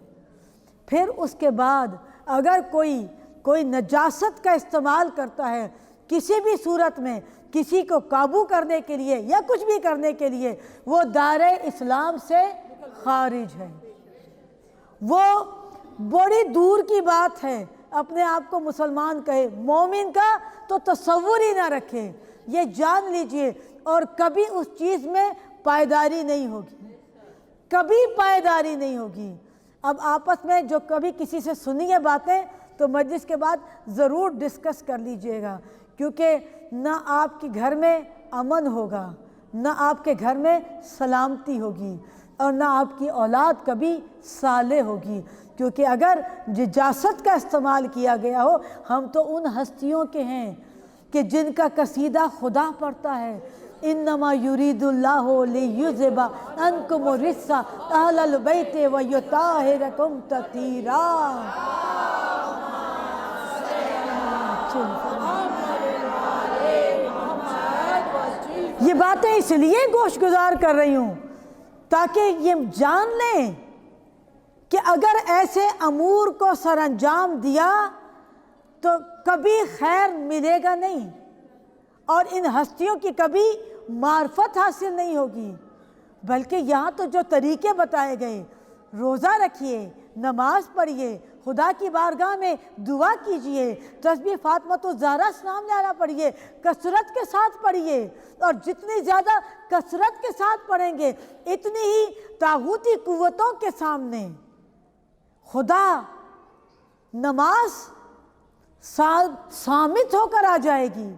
फिर उसके बाद अगर कोई नजासत का इस्तेमाल करता है किसी भी सूरत में, किसी को काबू करने के लिए या कुछ भी करने के लिए, वो दायरे इस्लाम से खारिज है। वो बड़ी दूर की बात है अपने आप को मुसलमान कहे, मोमिन का तो तसव्वुर ही ना रखे, ये जान लीजिए। और कभी उस चीज़ में पायदारी नहीं होगी। کبھی پائیداری نہیں ہوگی۔ اب آپس میں جو کبھی کسی سے سنی ہے باتیں تو مجلس کے بعد ضرور ڈسکس کر لیجئے گا، کیونکہ نہ آپ کے گھر میں امن ہوگا، نہ آپ کے گھر میں سلامتی ہوگی، اور نہ آپ کی اولاد کبھی صالح ہوگی، کیونکہ اگر نجاست کا استعمال کیا گیا ہو، ہم تو ان ہستیوں کے ہیں کہ جن کا قصیدہ خدا پڑھتا ہے، انما یرید اللہ لیذھب عنکم الرجس اہل البیت ویطہرکم تطہیرا۔ یہ باتیں اس لیے گوش گزار کر رہی ہوں تاکہ یہ جان لیں کہ اگر ایسے امور کو سر انجام دیا تو کبھی خیر ملے گا نہیں، اور ان ہستیوں کی کبھی معرفت حاصل نہیں ہوگی، بلکہ یہاں تو جو طریقے بتائے گئے، روزہ رکھیے، نماز پڑھیے، خدا کی بارگاہ میں دعا کیجئے، تسبیح فاطمۃ الزہرا سلام نعرہ پڑھیے، کثرت کے ساتھ پڑھیے، اور جتنی زیادہ کثرت کے ساتھ پڑھیں گے اتنی ہی طاغوتی قوتوں کے سامنے خدا نماز صامت ہو کر آ جائے گی،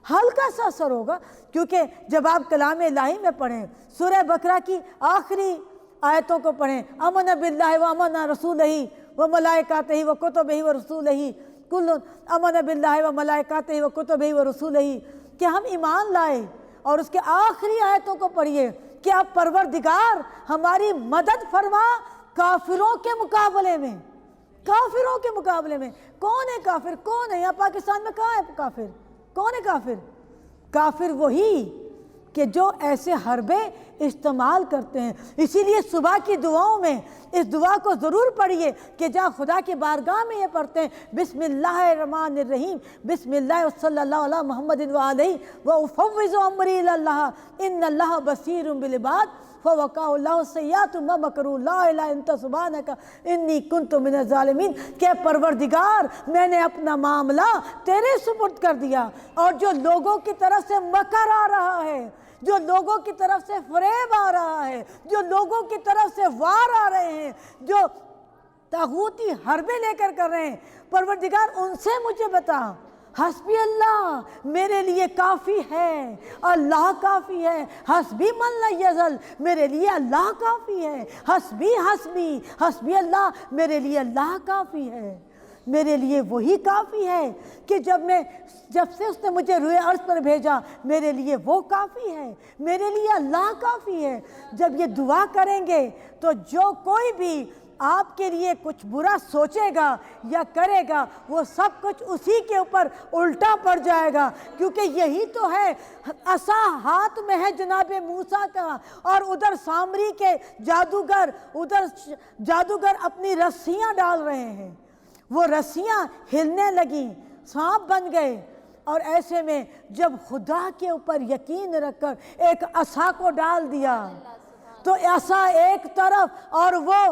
ہلکا سا اثر ہوگا۔ کیونکہ جب آپ کلام الہی میں پڑھیں، سورہ بقرہ کی آخری آیتوں کو پڑھیں، امن باللہ و امن رسولہ و ملائکاتہ و کتبہ و رسولہ، کل امن باللہ و ملائکاتہ و کتبہ و رسولہ، کہ ہم ایمان لائے، اور اس کے آخری آیتوں کو پڑھیے کہ اب پروردگار ہماری مدد فرما کافروں کے مقابلے میں۔ کافروں کے مقابلے میں کون ہے کافر؟ کون ہے؟ یہاں پاکستان میں کہاں ہے کافر؟ کون ہے کافر؟ کافر وہی کہ جو ایسے حربے استعمال کرتے ہیں۔ اسی لیے صبح کی دعاؤں میں اس دعا کو ضرور پڑھیے کہ جہاں خدا کی بارگاہ میں یہ پڑھتے ہیں، بسم اللہ الرحمن الرحیم، بسم اللہ صلی اللہ علیہ محمد وآلہ وافوض امری اللہ ان اللہ بصیر بالعباد فوقاہ اللہ سیئات ما مکروا لا الہ الا انت سبحانک انی کنت من الظالمین، کہ پروردگار میں نے اپنا معاملہ تیرے سپرد کر دیا، اور جو لوگوں کی طرف سے مکر آ رہا ہے، جو لوگوں کی طرف سے فریب آ رہا ہے، جو لوگوں کی طرف سے وار آ رہے ہیں، جو طاغوتی حربے لے کر رہے ہیں، پروردگار ان سے مجھے بتا۔ حسبی اللہ، میرے لیے کافی ہے، اللہ کافی ہے، حسبی من لا یزل، میرے لیے اللہ کافی ہے، حسبی حسبی حسبی اللہ، میرے لیے اللہ کافی ہے، میرے لیے وہی کافی ہے کہ جب سے اس نے مجھے روئے عرض پر بھیجا، میرے لیے وہ کافی ہے، میرے لیے اللہ کافی ہے۔ جب یہ دعا کریں گے تو جو کوئی بھی آپ کے لیے کچھ برا سوچے گا یا کرے گا، وہ سب کچھ اسی کے اوپر الٹا پڑ جائے گا، کیونکہ یہی تو ہے۔ عصا ہاتھ میں ہے جناب موسیٰ کا، اور ادھر سامری کے جادوگر اپنی رسیاں ڈال رہے ہیں، وہ رسیاں ہلنے لگیں، سانپ بن گئے، اور ایسے میں جب خدا کے اوپر یقین رکھ کر ایک عصا کو ڈال دیا تو عصا ایک طرف اور وہ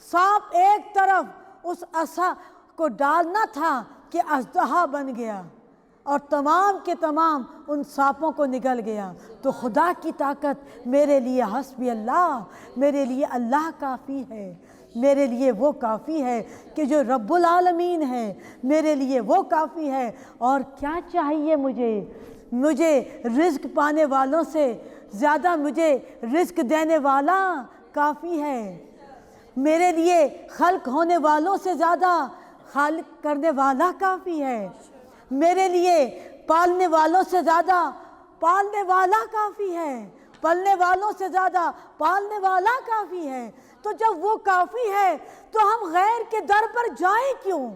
سانپ ایک طرف، اس عصا کو ڈالنا تھا کہ اژدہا بن گیا اور تمام کے تمام ان سانپوں کو نگل گیا۔ تو خدا کی طاقت میرے لیے حسبی اللہ، میرے لیے اللہ کافی ہے، میرے لیے وہ کافی ہے کہ جو رب العالمین ہے، میرے لیے وہ کافی ہے۔ اور کیا چاہیے مجھے رزق پانے والوں سے زیادہ مجھے رزق دینے والا کافی ہے، میرے لیے خلق ہونے والوں سے زیادہ خالق کرنے والا کافی ہے، میرے لیے پالنے والوں سے زیادہ پالنے والا کافی ہے، پلنے والوں سے زیادہ پالنے والا کافی ہے۔ تو جب وہ کافی ہے تو ہم غیر کے در پر جائیں کیوں؟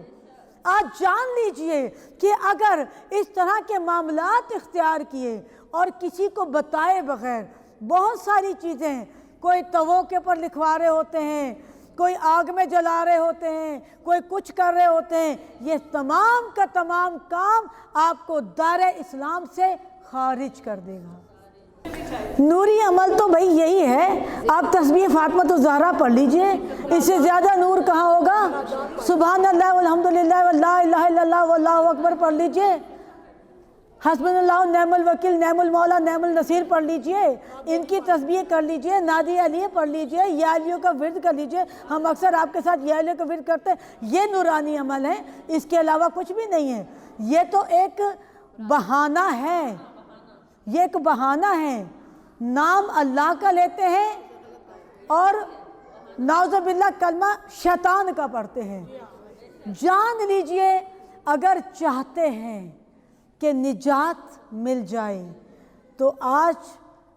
آج جان لیجئے کہ اگر اس طرح کے معاملات اختیار کیے اور کسی کو بتائے بغیر بہت ساری چیزیں، کوئی تووں کے پر لکھوا رہے ہوتے ہیں، کوئی آگ میں جلا رہے ہوتے ہیں، کوئی کچھ کر رہے ہوتے ہیں، یہ تمام کا تمام کام آپ کو دائرہ اسلام سے خارج کر دے گا۔ نوری عمل تو بھئی یہی ہے، آپ تسبیح فاطمۃ الزہرا پڑھ لیجئے، اس سے زیادہ نور کہاں ہوگا؟ سبحان اللہ والحمدللہ ولا الہ الا اللہ واللہ اکبر پڑھ لیجئے، हस्बुनल्लाह नेमल वकील नेमल मौला नेमल नसीर पढ़ लीजिए, इनकी तस्बीह कर लीजिए, नादी अली पढ़ लीजिए, या अलियों का विर्द कर लीजिए। हम अक्सर आपके साथ या अलियों का विर्द करते हैं, ये नूरानी अमल है, इसके अलावा कुछ भी नहीं है। ये तो एक बहाना है, ये एक बहाना है। नाम अल्लाह का लेते हैं और नाउज़ुबिल्लाह कलमा शैतान का पढ़ते हैं। जान लीजिए अगर चाहते हैं कि निजात मिल जाए तो आज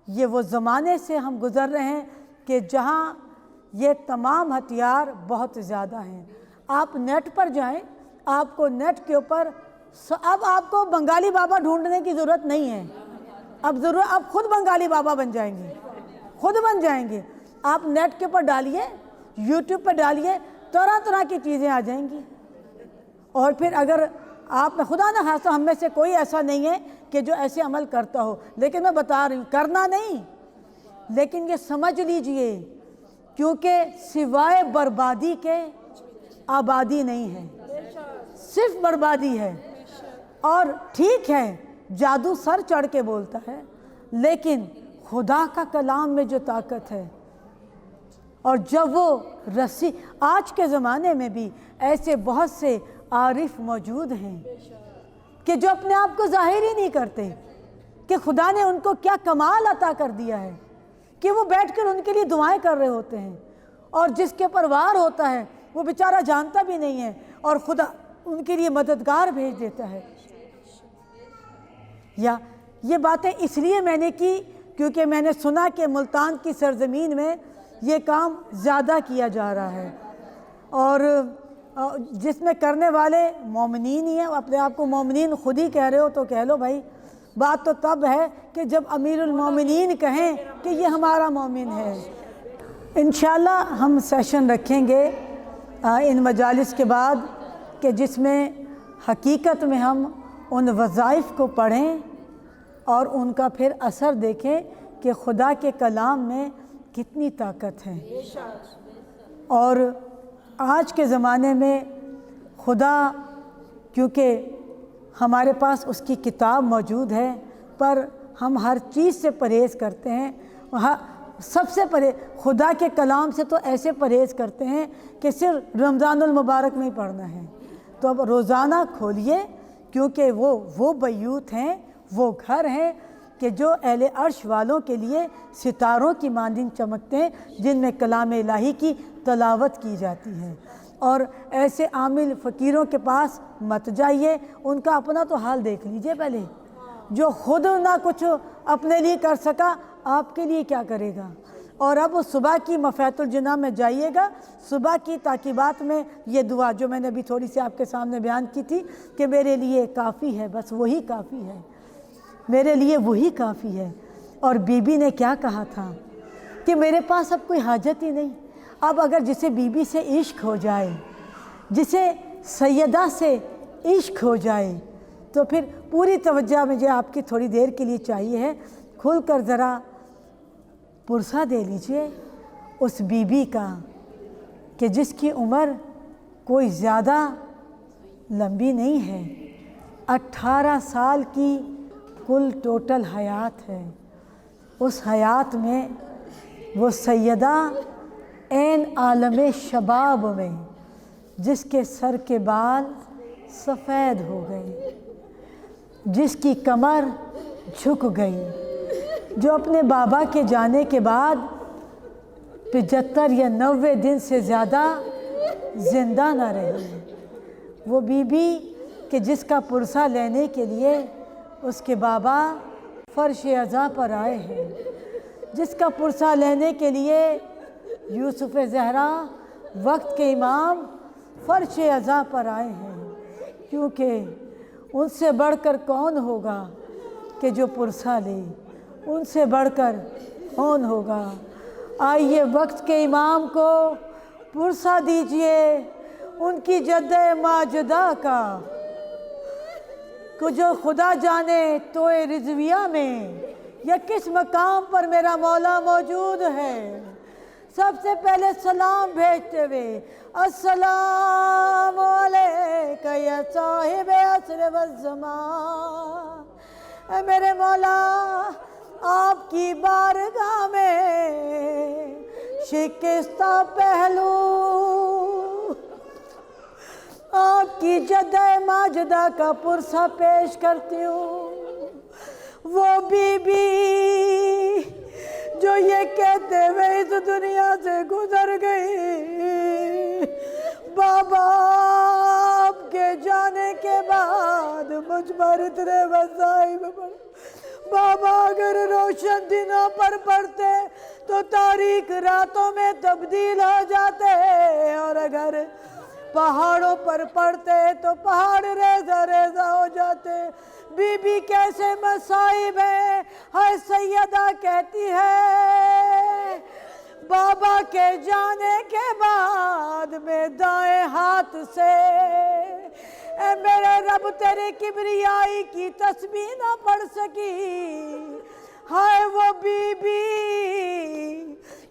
ये वो ज़माने से हम गुज़र रहे हैं कि जहाँ ये तमाम हथियार बहुत ज़्यादा हैं। आप नेट पर जाएं, आपको नेट के ऊपर अब आपको बंगाली बाबा ढूंढने की ज़रूरत नहीं है। अब खुद बंगाली बाबा बन जाएंगे, खुद बन जाएंगे। आप नेट के ऊपर डालिए, यूट्यूब पर डालिए, तरह तरह की चीज़ें आ जाएंगी। और फिर अगर आप में खुदा ना खासा हम में से कोई ऐसा नहीं है कि जो ऐसे अमल करता हो, लेकिन मैं बता रही हूँ करना नहीं, लेकिन ये समझ लीजिए क्योंकि सिवाय बर्बादी के आबादी नहीं है, सिर्फ बर्बादी है। और ठीक है जादू सर चढ़ के बोलता है, लेकिन खुदा का कलाम में जो ताकत है, और जब वो रस्सी, आज के ज़माने में भी ऐसे बहुत से आरिफ मौजूद हैं कि जो अपने आप को ज़ाहिर ही नहीं करते कि खुदा ने उनको क्या कमाल अता कर दिया है कि वो बैठकर उनके लिए दुआएं कर रहे होते हैं, और जिसके ऊपर वार होता है वो बेचारा जानता भी नहीं है और खुदा उनके लिए मददगार भेज देता है। या ये बातें इसलिए मैंने की क्योंकि मैंने सुना कि मुल्तान की सरजमीन में ये काम ज़्यादा किया जा रहा है, और जिसमें करने वाले मोमिनीन ही हैं। अपने आप को मोमिनीन खुद ही कह रहे हो तो कह लो भाई, बात तो तब है कि जब अमीरुल मोमिनीन कहें कि ये हमारा मोमिन है। इंशाल्लाह हम सेशन रखेंगे इन मजालिस के बाद कि जिसमें हकीकत में हम उन वज़ाइफ को पढ़ें और उनका फिर असर देखें कि खुदा के कलाम में कितनी ताकत है। और आज के ज़माने में खुदा, क्योंकि हमारे पास उसकी किताब मौजूद है, पर हम हर चीज़ से परहेज़ करते हैं। सबसे खुदा के कलाम से तो ऐसे परहेज़ करते हैं कि सिर्फ रमज़ानुल मुबारक में ही पढ़ना है। तो अब रोज़ाना खोलिए, क्योंकि वो बयूत हैं, वो घर हैं कि जो अहले अर्श वालों के लिए सितारों की मानदिन चमकते हैं, जिनमें कलाम इलाही की तलावत की जाती है। और ऐसे आमिल फ़कीरों के पास मत जाइए, उनका अपना तो हाल देख लीजिए पहले। जो खुद ना कुछ अपने लिए कर सका, आपके लिए क्या करेगा। और अब सुबह की मफ़ातुल जिना में जाइएगा, सुबह की ताकीबात में ये दुआ जो मैंने अभी थोड़ी सी आपके सामने बयान की थी कि मेरे लिए काफ़ी है, बस वही काफ़ी है, मेरे लिए वही काफ़ी है। और बीबी ने क्या कहा था कि मेरे पास अब कोई हाजत ही नहीं। अब अगर जिसे बीबी से इश्क हो जाए, जिसे सैयदा से इश्क हो जाए, तो फिर पूरी तवज्जो मुझे आपकी थोड़ी देर के लिए चाहिए है। खुल कर ज़रा पुरसा दे लीजिए उस बीबी का कि जिसकी उम्र कोई ज़्यादा लंबी नहीं है, 18 साल की कुल टोटल हयात है। उस हयात में वो सैयदा ऐन आलम शबाब में, जिसके सर के बाल सफ़ेद हो गए, जिसकी कमर झुक गई, जो अपने बाबा के जाने के बाद 75 या 90 दिन से ज़्यादा ज़िंदा न रही। वो बीबी कि जिसका पुरसा लेने के लिए उसके बाबा फ़र्श अज़ा पर आए हैं, जिसका पुरसा लेने के लिए यूसुफ़ ज़हरा वक्त के इमाम फ़र्श अज़ा पर आए हैं, क्योंकि उनसे बढ़कर कौन होगा कि जो पुरसा ले, उनसे बढ़कर कौन होगा। आइए वक्त के इमाम को पुरसा दीजिए उनकी जद्दे माजदा का, को जो खुदा जाने तोए रिज़विया में या किस मकाम पर मेरा मौला मौजूद है। सबसे पहले सलाम भेजते हुए अस्सलाम अलैका या साहिब असर व ज़मान, اے میرے مولا آپ کی بارگاہ میں شکستہ پہلو آپ کی جدہ ماجدہ کا پرسہ پیش کرتی ہوں۔ وہ بی بی جو یہ کہتے ہوئے اس دنیا سے گزر گئی، بابا آپ کے جانے کے بعد مجھ پر اتنے وظائف پڑ، بابا اگر روشن دنوں پر پڑھتے تو تاریک راتوں میں تبدیل ہو جاتے، اور اگر پہاڑوں پر پڑھتے تو پہاڑ ریزہ ریزہ ہو جاتے۔ بی بی کیسے مصائب ہے، ہر سیدہ کہتی ہے بابا کے جانے کے بعد میں دائیں ہاتھ سے اے میرے رب تیرے کبریائی کی تسبیح نہ پڑھ سکی۔ ہائے وہ بی بی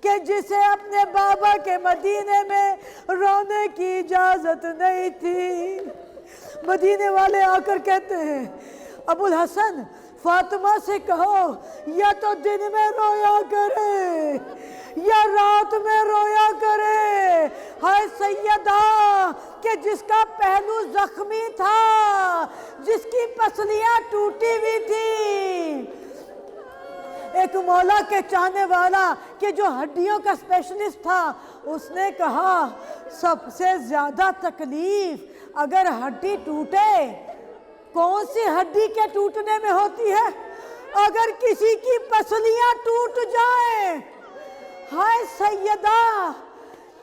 کہ جسے اپنے بابا کے مدینے میں رونے کی اجازت نہیں تھی۔ مدینے والے آ کر کہتے ہیں ابو الحسن فاطمہ سے کہو یا تو دن میں رویا کرے یا رات میں رویا کرے۔ ہائے سیدہ کہ جس کا پہلو زخمی تھا، جس کی پسلیاں ٹوٹی ہوئی تھی، ایک مولا کے چاہنے والا کہ جو ہڈیوں کا اسپیشلسٹ تھا، اس نے کہا سب سے زیادہ تکلیف اگر ہڈی ٹوٹے، کون سی ہڈی کے ٹوٹنے میں ہوتی ہے؟ اگر کسی کی پسلیاں ٹوٹ جائیں۔ ہائے سیدہ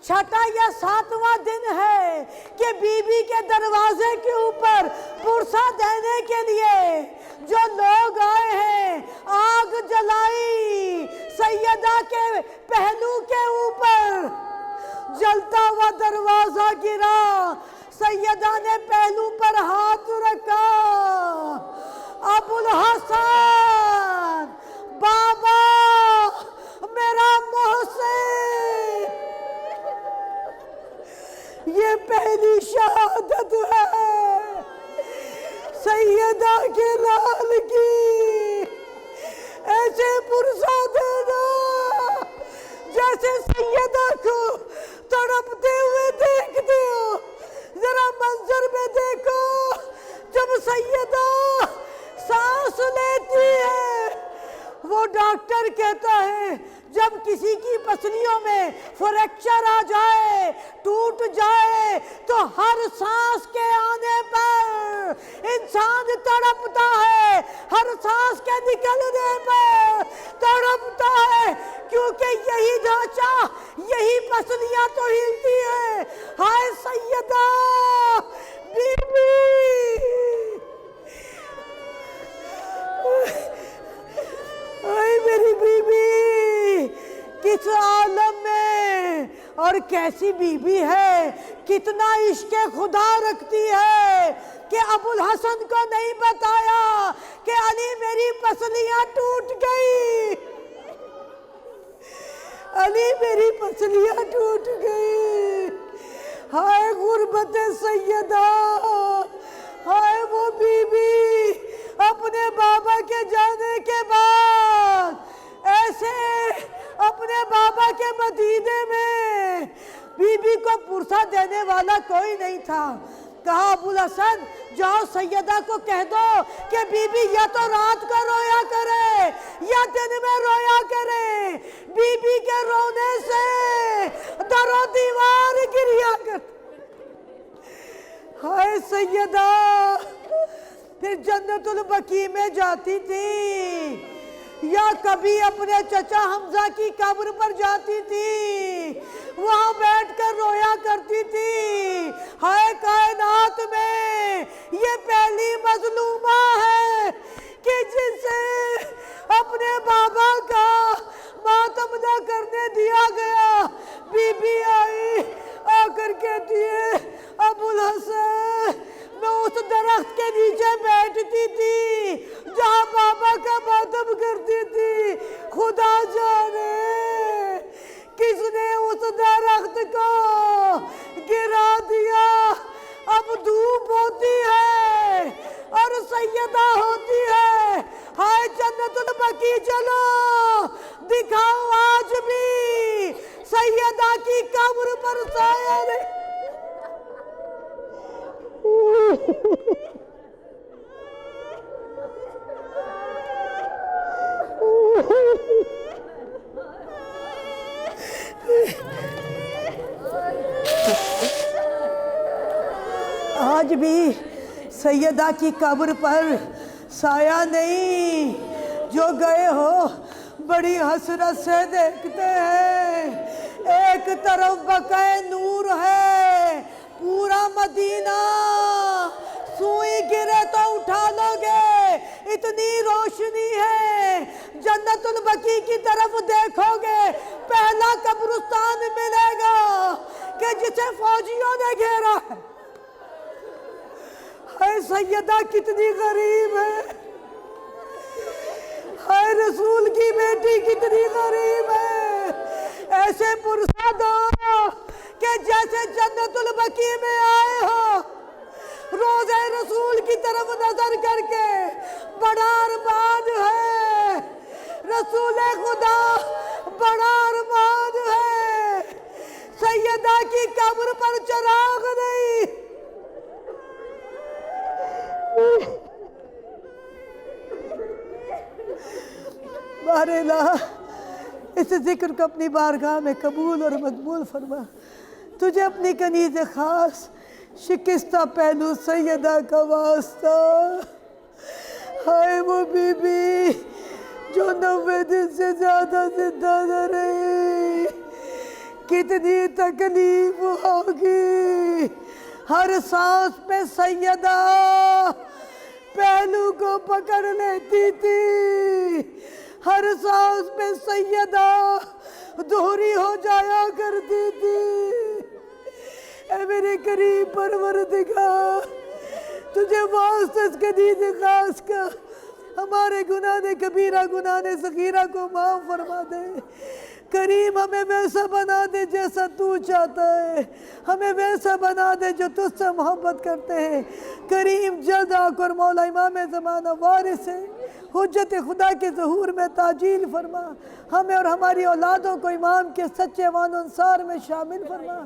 چھٹا یا ساتواں دن ہے کہ بی بی کے دروازے کے اوپر پرسہ دینے کے لیے جو لوگ آئے ہیں، آگ جلائی سیدہ کے پہلو کے اوپر، جلتا ہوا دروازہ گرا، سیدہ نے پہلو پر ہاتھ رکھا، ابو الحسن بابا میرا محسن، یہ پہلی شہادت ہے سیدہ کے لال کی۔ ایسے پرسہ دینا جیسے سیدہ کو تڑپتے ہوئے دیکھتے ہو۔ ذرا منظر میں دیکھو، جب سیدہ سانس لیتی ہے، وہ ڈاکٹر کہتا ہے جب کسی کی پسلیوں میں فریکچر آ جائے، ٹوٹ جائے، تو ہر سانس کے آنے پر انسان تڑپتا ہے، ہر سانس کے نکلنے پر تڑپتا ہے، کیونکہ یہی ڈھانچہ، یہی پسلیاں تو ہلتی ہیں۔ ہائے سیدہ بی بی، اے میری بی بی کس عالم میں اور کیسی بی بی ہے، کتنا عشق خدا رکھتی ہے کہ ابو الحسن کو نہیں بتایا کہ علی میری پسلیاں ٹوٹ گئی، علی میری پسلیاں ٹوٹ گئی۔ ہائے غربت سیدہ، ہائے وہ بی بی اپنے بابا کے جانے کے بعد ایسے اپنے بابا کے مدینے میں بی بی کو پرسہ دینے والا کوئی نہیں تھا۔ کہا ابو الحسن جاؤ سیدہ کو کہہ دو کہ بی بی یا تو رات کو رویا کرے یا دن میں رویا کرے، بی بی کے رونے سے در و دیوار گریا کر۔ ہائے سیدہ پھر جنت البقیع میں جاتی تھی یا کبھی اپنے چچا حمزہ کی قبر پر جاتی تھی، وہاں بیٹھ کر رویا کرتی تھی۔ ہائے کائنات میں یہ پہلی مظلومہ ہے کہ جسے اپنے بابا کا ماتم نہ کرنے دیا گیا۔ بی بی آئی آ کر کہتی ہے ابو الحسن میں اس درخت کے نیچے بیٹھتی تھی جہاں بابا کا ماتم کرتی تھی، خدا جانے کس نے اس درخت کو گرا دیا۔ اب دھوپ ہوتی ہے اور سیدہ ہوتی ہے بکی چلو دکھاؤ آج بھی سیدہ کی قبر پر سایہ نہیں. آج بھی سیدہ کی قبر پر سایہ نہیں. جو گئے ہو بڑی حسرت سے دیکھتے ہیں. ایک طرف بقائے نور ہے پورا مدینہ, سوئی گرے تو اٹھا لو گے اتنی روشنی ہے. جنت البقیع کی طرف دیکھو گے پہلا قبرستان ملے گا کہ جسے فوجیوں نے گھیرا ہے. اے سیدہ کتنی غریب ہے, اے رسول کی بیٹی کتنی غریب ہے. ایسے پرسہ دو کہ جیسے جنت البقیع میں آئے ہو, روضہ رسول کی طرف نظر کر کے بڑا ارمان ہے. رسول خدا بڑا ارمان ہے. سیدہ کی قبر پر چراغ نہیں. بار الہ اس ذکر کو اپنی بارگاہ میں قبول اور مقبول فرما. تجھے اپنی کنیز خاص شکستہ پہلو سیدہ کا واسطہ. ہائے وہ بی بی جو 90 دن سے زیادہ زندہ نہ رہی, کتنی تکلیف ہوگی. ہر سانس پہ سیدہ پہلو کو پکڑ لیتی تھی. ہر سانس پہ سیدہ دوہری ہو جایا کرتی تھی. اے میرے قریب پروردگار, تجھے واسطہ اس کنیز خاص کا ہمارے گناہ کبیرہ گناہ صغیرہ کو معاف فرما دے. کریم ہمیں ویسا بنا دے جیسا تو چاہتا ہے. ہمیں ویسا بنا دے جو تجھ سے محبت کرتے ہیں. کریم جلد آ کر مولا امام زمانہ وارث ہے حجت خدا کے ظہور میں تعجیل فرما. ہمیں اور ہماری اولادوں کو امام کے سچے وان انصار میں شامل فرما.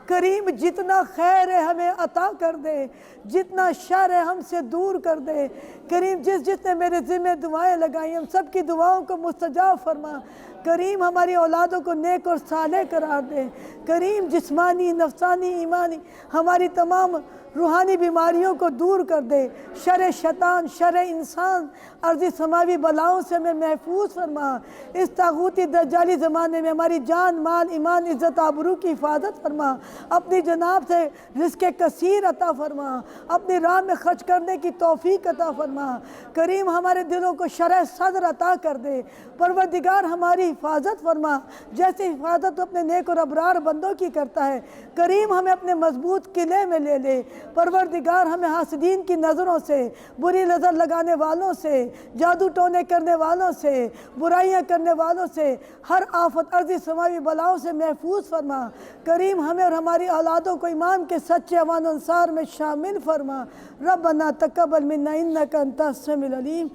کریم جتنا خیر ہے ہمیں عطا کر دے, جتنا شر ہے ہم سے دور کر دے. کریم جس نے میرے ذمہ دعائیں لگائی ہم سب کی دعاؤں کو مستجاب فرما. کریم ہماری اولادوں کو نیک اور صالح قرار دے. کریم جسمانی نفسانی ایمانی ہماری تمام روحانی بیماریوں کو دور کر دے. شر شیطان شر انسان عرضی سماوی بلاؤں سے ہمیں محفوظ فرما. اس طاغوتی دجالی زمانے میں ہماری جان مال ایمان عزت آبرو کی حفاظت فرما. اپنی جناب سے رزق کثیر عطا فرما. اپنی راہ میں خرچ کرنے کی توفیق عطا فرما. کریم ہمارے دلوں کو شرح صدر عطا کر دے. پروردگار ہماری حفاظت فرما جیسے حفاظت اپنے نیک اور ابرار بندوں کی کرتا ہے. کریم ہمیں اپنے مضبوط قلعے میں لے لے. پروردگار ہمیں حاسدین کی نظروں سے, بری نظر لگانے والوں سے, جادو ٹونے کرنے والوں سے, برائیاں کرنے والوں سے, ہر آفت عرضی سماوی بلاؤں سے محفوظ فرما. کریم ہمیں اور ہماری اولادوں کو امام کے سچے اوان انصار میں شامل فرما. ربنا تقبل منا انک انت السمیع العلیم